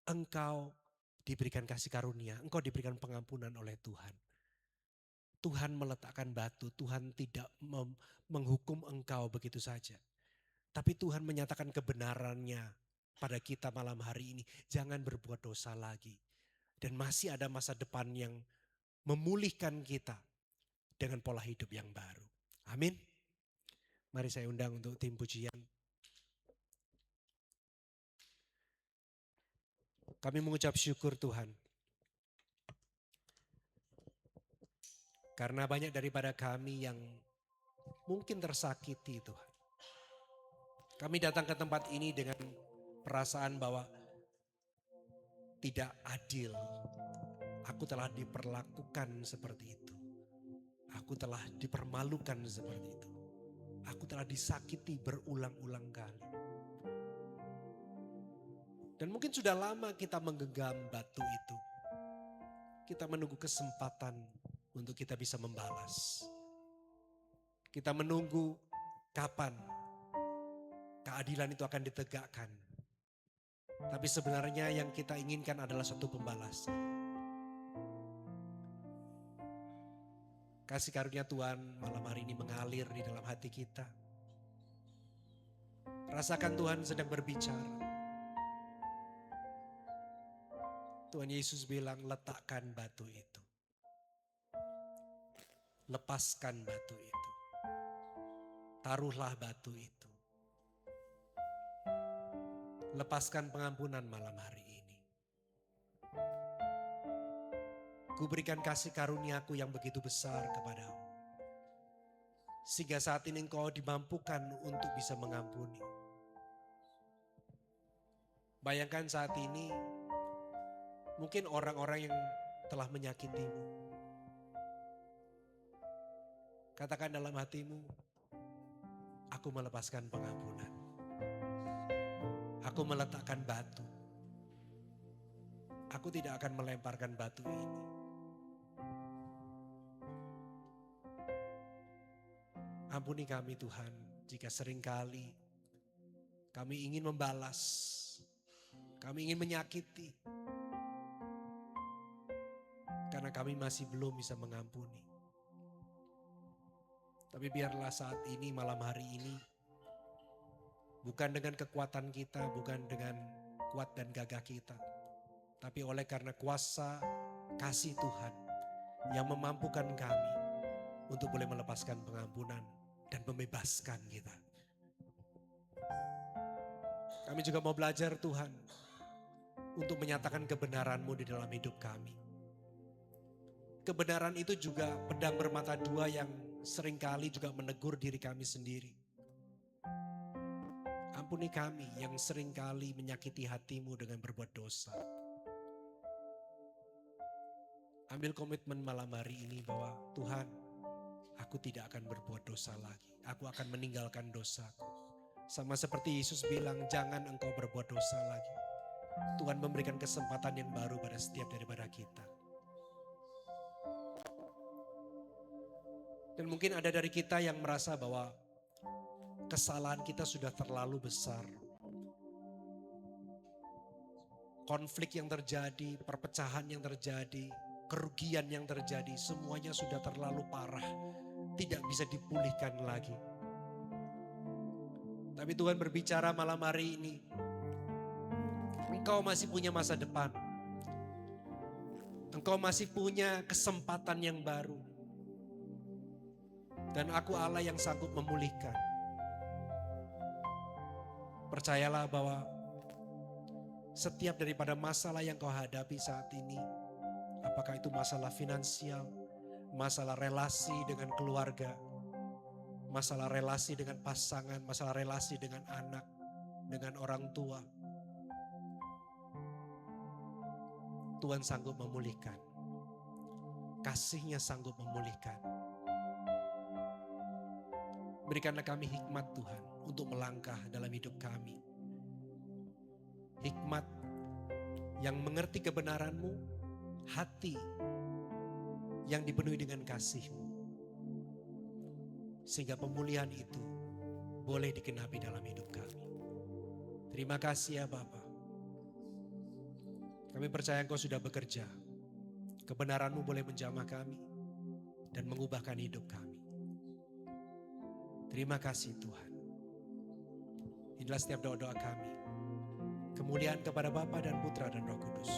[SPEAKER 6] engkau diberikan kasih karunia, engkau diberikan pengampunan oleh Tuhan. Tuhan meletakkan batu, Tuhan tidak menghukum engkau begitu saja. Tapi Tuhan menyatakan kebenarannya pada kita malam hari ini. Jangan berbuat dosa lagi. Dan masih ada masa depan yang memulihkan kita dengan pola hidup yang baru. Amin. Mari saya undang untuk tim pujian. Kami mengucap syukur Tuhan. Karena banyak daripada kami yang mungkin tersakiti Tuhan. Kami datang ke tempat ini dengan perasaan bahwa tidak adil. Aku telah diperlakukan seperti itu. Aku telah dipermalukan seperti itu. Aku telah disakiti berulang-ulang kali. Dan mungkin sudah lama kita menggenggam batu itu. Kita menunggu kesempatan untuk kita bisa membalas. Kita menunggu kapan keadilan itu akan ditegakkan. Tapi sebenarnya yang kita inginkan adalah suatu pembalasan. Kasih karunia Tuhan malam hari ini mengalir di dalam hati kita. Rasakan Tuhan sedang berbicara. Tuhan Yesus bilang, letakkan batu itu. Lepaskan batu itu. Taruhlah batu itu. Lepaskan pengampunan malam hari ini. Ku berikan kasih karuniaku yang begitu besar kepadamu. Sehingga saat ini engkau dimampukan untuk bisa mengampuni. Bayangkan saat ini mungkin orang-orang yang telah menyakitimu. Katakan dalam hatimu, aku melepaskan pengampunan. Aku meletakkan batu. Aku tidak akan melemparkan batu ini. Ampuni kami Tuhan, jika seringkali kami ingin membalas, kami ingin menyakiti, karena kami masih belum bisa mengampuni. Tapi biarlah saat ini, malam hari ini, bukan dengan kekuatan kita, bukan dengan kuat dan gagah kita, tapi oleh karena kuasa kasih Tuhan yang memampukan kami untuk boleh melepaskan pengampunan dan membebaskan kita. Kami juga mau belajar Tuhan untuk menyatakan kebenaran-Mu di dalam hidup kami. Kebenaran itu juga pedang bermata dua yang seringkali juga menegur diri kami sendiri. Ampuni kami yang seringkali menyakiti hati-Mu dengan berbuat dosa. Ambil komitmen malam hari ini bahwa Tuhan, aku tidak akan berbuat dosa lagi. Aku akan meninggalkan dosaku. Sama seperti Yesus bilang, jangan engkau berbuat dosa lagi. Tuhan memberikan kesempatan yang baru pada setiap daripada kita. Dan mungkin ada dari kita yang merasa bahwa kesalahan kita sudah terlalu besar. Konflik yang terjadi, perpecahan yang terjadi, kerugian yang terjadi, semuanya sudah terlalu parah. Tidak bisa dipulihkan lagi. Tapi Tuhan berbicara malam hari ini. Engkau masih punya masa depan. Engkau masih punya kesempatan yang baru. Dan aku Allah yang sanggup memulihkan. Percayalah bahwa setiap daripada masalah yang kau hadapi saat ini, Apakah itu masalah finansial, masalah relasi dengan keluarga, masalah relasi dengan pasangan, masalah relasi dengan anak, dengan orang tua. Tuhan sanggup memulihkan. Kasih-Nya sanggup memulihkan. Berikanlah kami hikmat Tuhan untuk melangkah dalam hidup kami. Hikmat yang mengerti kebenaran-Mu, hati yang dipenuhi dengan kasih-Mu. Sehingga pemulihan itu boleh digenapi dalam hidup kami. Terima kasih ya Bapa. Kami percaya Engkau sudah bekerja. Kebenaran-Mu boleh menjamah kami dan mengubahkan hidup kami. Terima kasih Tuhan. Inilah setiap doa-doa kami. Kemuliaan kepada Bapa dan Putra dan Roh Kudus.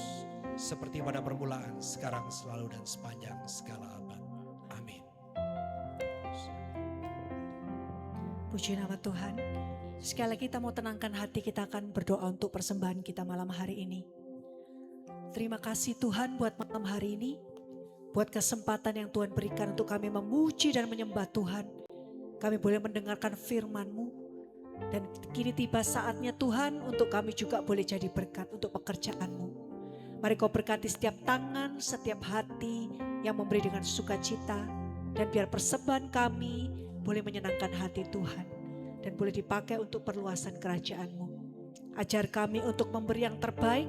[SPEAKER 6] Seperti pada permulaan, sekarang, selalu, dan sepanjang segala abad. Amin.
[SPEAKER 1] Puji nama Tuhan. Sekali lagi kita mau tenangkan hati, kita akan berdoa untuk persembahan kita malam hari ini. Terima kasih Tuhan buat malam hari ini. Buat kesempatan yang Tuhan berikan untuk kami memuji dan menyembah Tuhan. Kami boleh mendengarkan firman-Mu. Dan kini tiba saatnya Tuhan untuk kami juga boleh jadi berkat untuk pekerjaan-Mu. Mari Kau berkati setiap tangan, setiap hati yang memberi dengan sukacita. Dan biar persembahan kami boleh menyenangkan hati Tuhan. Dan boleh dipakai untuk perluasan kerajaan-Mu. Ajar kami untuk memberi yang terbaik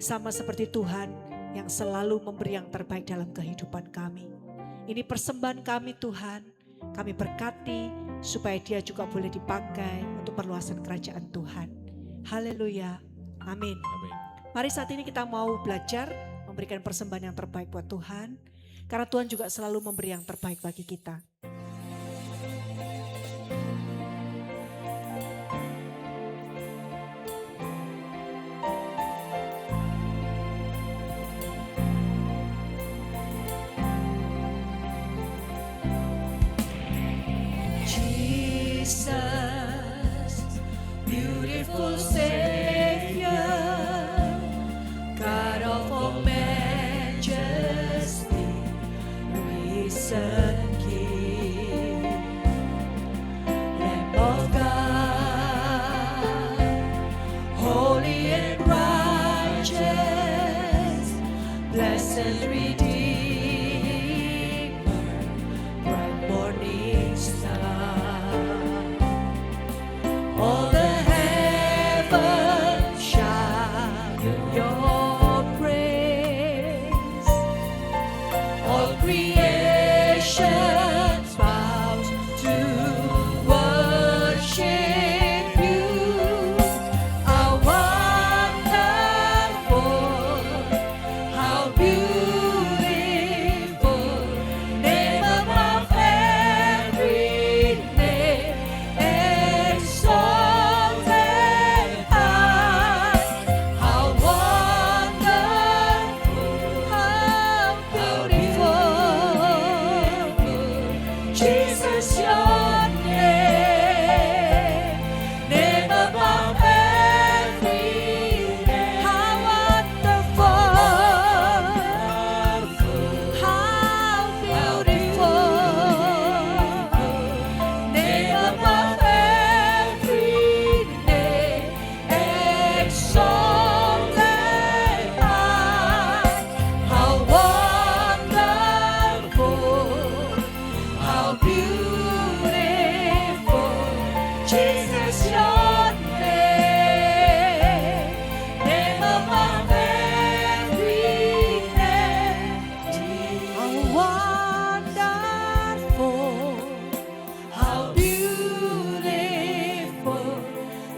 [SPEAKER 1] sama seperti Tuhan yang selalu memberi yang terbaik dalam kehidupan kami. Ini persembahan kami Tuhan. Kami berkati supaya dia juga boleh dipakai untuk perluasan kerajaan Tuhan. Haleluya. Amin.
[SPEAKER 3] Amin.
[SPEAKER 1] Mari saat ini kita mau belajar memberikan persembahan yang terbaik buat Tuhan. Karena Tuhan juga selalu memberi yang terbaik bagi kita. Jesus, beautiful Savior, God of all majesty, risen King, Lamb of God, holy and righteous, blessed Redeemer, bright morning star. All the heavens shout your praise. All creation bows to worship you. How wonderful, how beautiful, name above every name. Exalted high, how wonderful, how beautiful, Jesus your name, name above every name. How wonderful, how beautiful, name above every name, exalted high. How wonderful, how beautiful, Jesus your name, name above every name. How wonderful, how beautiful,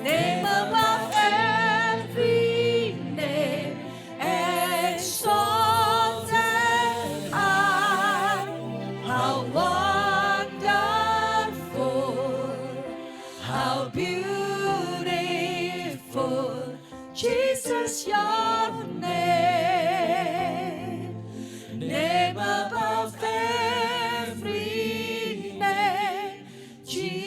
[SPEAKER 1] name above every name, exalted high. How wonderful, how beautiful, Jesus your name, name above every name, Jesus.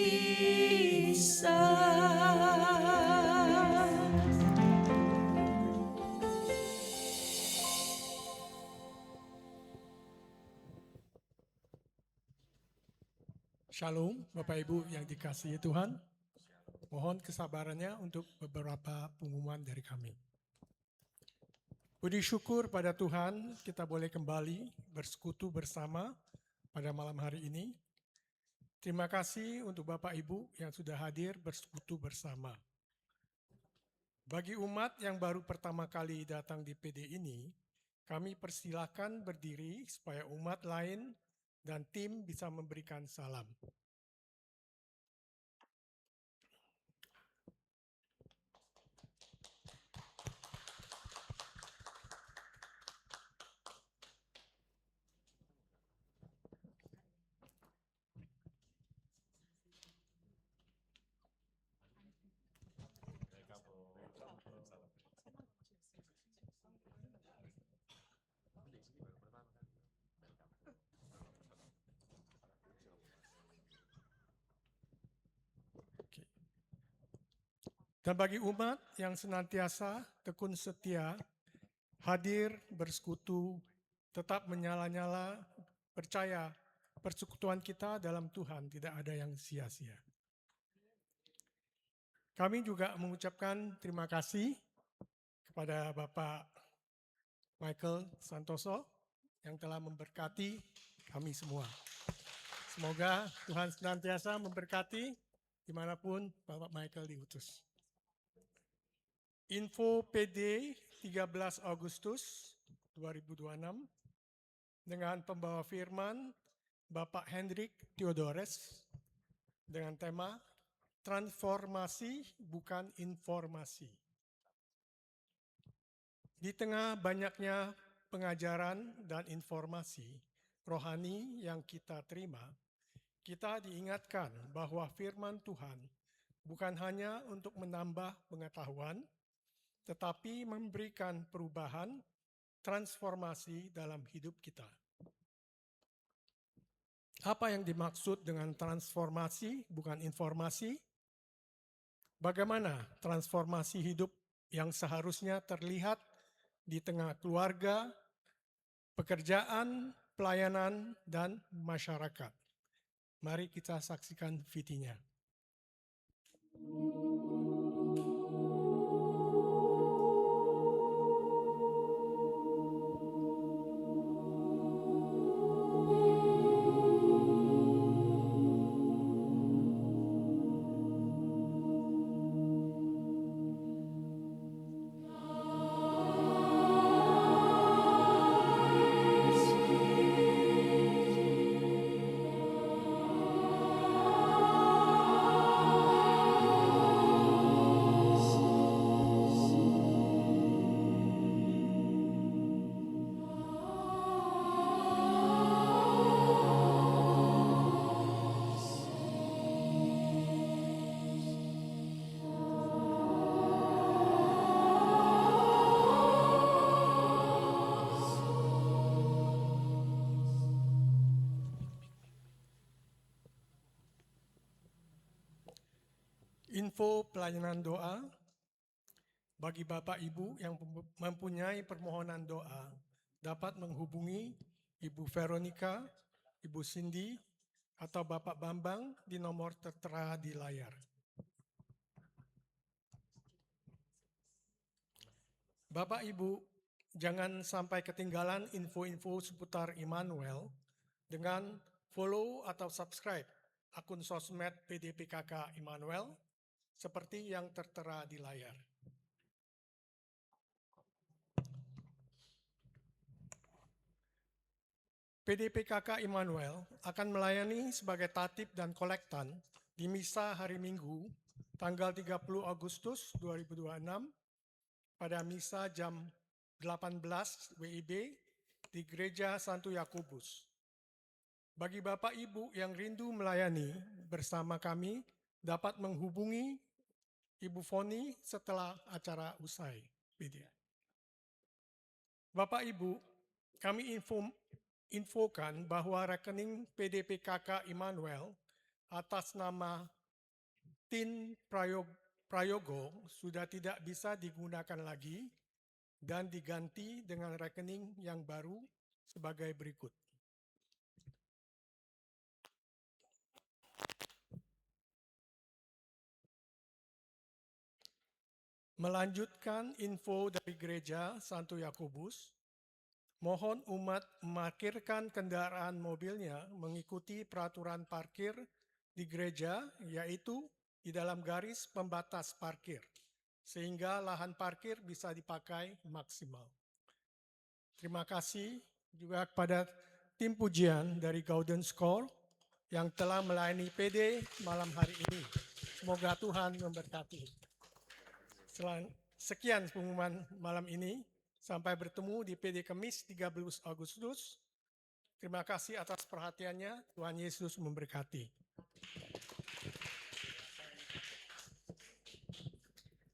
[SPEAKER 7] Shalom, Bapak Ibu yang dikasihi Tuhan. Mohon kesabarannya untuk beberapa pengumuman dari kami. Puji syukur pada Tuhan, kita boleh kembali bersekutu bersama pada malam hari ini. Terima kasih untuk Bapak Ibu yang sudah hadir bersekutu bersama. Bagi umat yang baru pertama kali datang di PD ini, kami persilakan berdiri supaya umat lain dan tim bisa memberikan salam. Dan bagi umat yang senantiasa tekun setia, hadir bersekutu, tetap menyala-nyala, percaya persekutuan kita dalam Tuhan tidak ada yang sia-sia. Kami juga mengucapkan terima kasih kepada Bapak Michael Santoso yang telah memberkati kami semua. Semoga Tuhan senantiasa memberkati dimanapun Bapak Michael diutus. Info PD 13 Agustus 2026 dengan pembawa firman Bapak Hendrik Theodores dengan tema Transformasi bukan informasi. Di tengah banyaknya pengajaran dan informasi rohani yang kita terima, kita diingatkan bahwa firman Tuhan bukan hanya untuk menambah pengetahuan, tetapi memberikan perubahan, transformasi dalam hidup kita. Apa yang dimaksud dengan transformasi, bukan informasi? Bagaimana transformasi hidup yang seharusnya terlihat di tengah keluarga, pekerjaan, pelayanan, dan masyarakat? Mari kita saksikan VT-nya. Info pelayanan doa bagi Bapak Ibu yang mempunyai permohonan doa dapat menghubungi Ibu Veronica, Ibu Cindy, atau Bapak Bambang di nomor tertera di layar. Bapak Ibu, jangan sampai ketinggalan info-info seputar Immanuel dengan follow atau subscribe akun sosmed PDPKK Immanuel seperti yang tertera di layar. PDPKK Immanuel akan melayani sebagai tatib dan kolektan di misa hari Minggu tanggal 30 Agustus 2026 pada misa jam 18 WIB di Gereja Santo Yakobus. Bagi Bapak Ibu yang rindu melayani bersama kami dapat menghubungi Ibu Foni setelah acara usai. Bapak Ibu, kami infokan bahwa rekening PDPKK Immanuel atas nama Tin Prayogo sudah tidak bisa digunakan lagi dan diganti dengan rekening yang baru sebagai berikut. Melanjutkan info dari gereja Santo Yakobus, mohon umat memarkirkan kendaraan mobilnya mengikuti peraturan parkir di gereja, yaitu di dalam garis pembatas parkir, sehingga lahan parkir bisa dipakai maksimal. Terima kasih juga kepada tim pujian dari Golden Score yang telah melayani PD malam hari ini. Semoga Tuhan memberkati. Sekian pengumuman malam ini. Sampai bertemu di PD Kamis 13 Agustus. Terima kasih atas perhatiannya. Tuhan Yesus memberkati.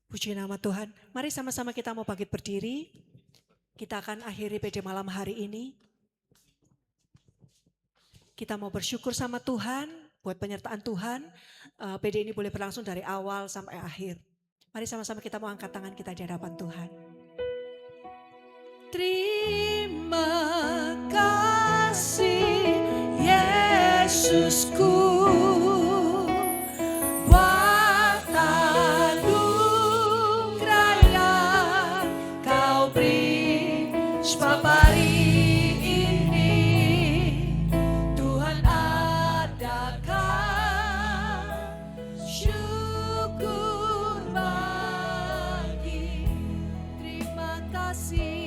[SPEAKER 1] Puji nama Tuhan. Mari sama-sama kita mau bangkit berdiri. Kita akan akhiri PD malam hari ini. Kita mau bersyukur sama Tuhan buat penyertaan Tuhan. PD ini boleh berlangsung dari awal sampai akhir. Mari sama-sama kita mau angkat tangan kita di hadapan Tuhan. Terima kasih Yesusku, buat anugerah yang kau beri sebab hari ini Tuhan adakan syukur bagi. Terima kasih.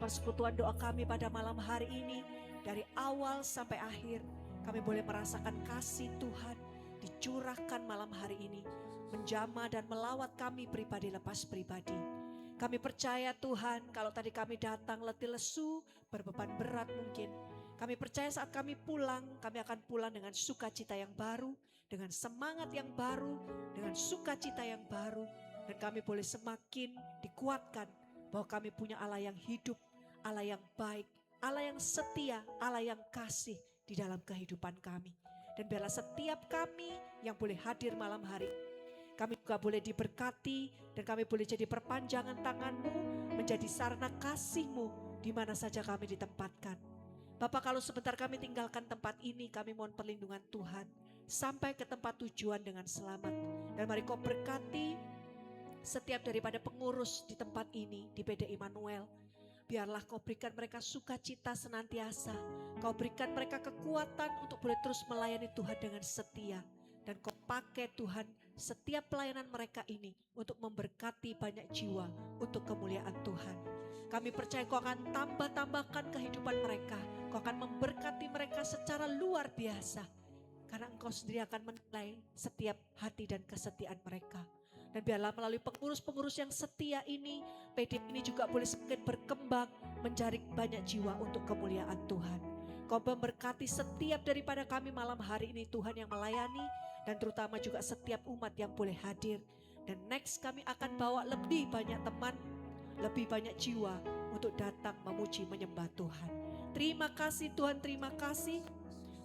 [SPEAKER 1] Persekutuan doa kami pada malam hari ini, dari awal sampai akhir kami boleh merasakan kasih Tuhan dicurahkan malam hari ini, menjamah dan melawat kami pribadi lepas pribadi. Kami percaya Tuhan, kalau tadi kami datang letih lesu, berbeban berat mungkin, kami percaya saat kami pulang, kami akan pulang dengan sukacita yang baru, dengan semangat yang baru, dengan sukacita yang baru, dan kami boleh semakin dikuatkan bahwa kami punya Allah yang hidup, Allah yang baik, Allah yang setia, Allah yang kasih di dalam kehidupan kami. Dan biarlah setiap kami yang boleh hadir malam hari, kami juga boleh diberkati dan kami boleh jadi perpanjangan tangan-Mu, menjadi sarana kasih-Mu di mana saja kami ditempatkan. Bapak, kalau sebentar kami tinggalkan tempat ini, kami mohon perlindungan Tuhan sampai ke tempat tujuan dengan selamat. Dan mari Kau berkati setiap daripada pengurus di tempat ini, di PD Immanuel. Biarlah Kau berikan mereka sukacita senantiasa. Kau berikan mereka kekuatan untuk boleh terus melayani Tuhan dengan setia. Dan Kau pakai Tuhan setiap pelayanan mereka ini untuk memberkati banyak jiwa untuk kemuliaan Tuhan. Kami percaya Kau akan tambah-tambahkan kehidupan mereka. Kau akan memberkati mereka secara luar biasa. Karena Engkau sendiri akan menilai setiap hati dan kesetiaan mereka. Dan biarlah melalui pengurus-pengurus yang setia ini, PD ini juga boleh semakin berkembang, mencari banyak jiwa untuk kemuliaan Tuhan. Kau memberkati setiap daripada kami malam hari ini Tuhan yang melayani, dan terutama juga setiap umat yang boleh hadir. Dan next kami akan bawa lebih banyak teman, lebih banyak jiwa untuk datang memuji menyembah Tuhan. Terima kasih Tuhan, terima kasih.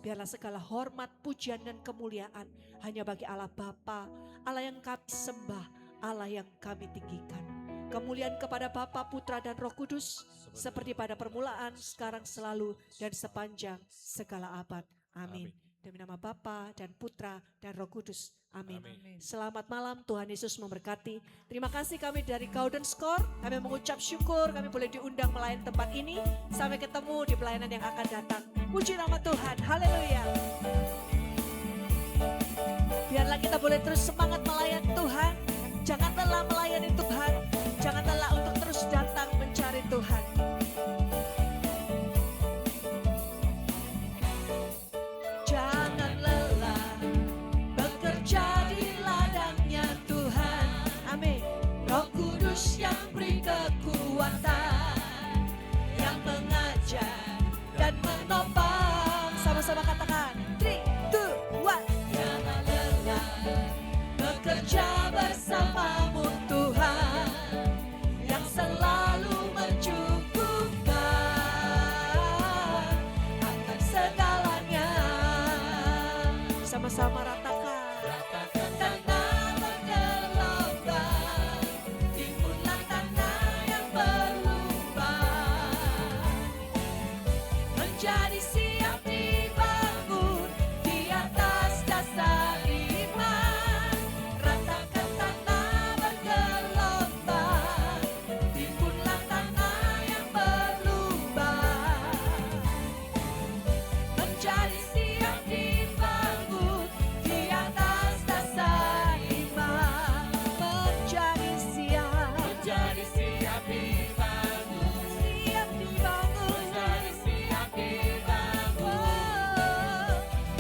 [SPEAKER 1] Biarlah segala hormat, pujian dan kemuliaan hanya bagi Allah Bapa, Allah yang kami sembah, Allah yang kami tinggikan. Kemuliaan kepada Bapa, Putra dan Roh Kudus seperti pada permulaan, sekarang, selalu dan sepanjang segala abad. Amin. Demi nama Bapa dan Putra dan Roh Kudus. Amin. Selamat malam, Tuhan Yesus memberkati. Terima kasih kami dari Golden Score. Kami mengucap syukur kami boleh diundang melayani tempat ini. Sampai ketemu di pelayanan yang akan datang. Puji nama Tuhan. Haleluya. Biarlah kita boleh terus semangat melayani Tuhan. Jangan lelah melayani Tuhan. Jangan lelah untuk terus datang mencari Tuhan.
[SPEAKER 5] segalanya.
[SPEAKER 1] Sama-sama ratakan.
[SPEAKER 5] Tanah bergelombang, timbunlah tanah yang berlubang, menjadi siap dibangun di atas dasar iman. Ratakan tanah bergelombang, timbunlah tanah yang berlubang, menjadi siap dibangun di atas dasar iman. Menjadi siap dibangun, siap dibangun,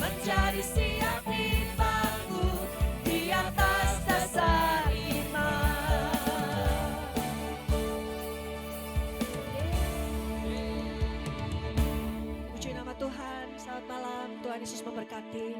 [SPEAKER 5] menjadi siap dibangun di atas dasar iman.
[SPEAKER 1] Puji nama Tuhan. Selamat malam. Tuhan Yesus memberkati.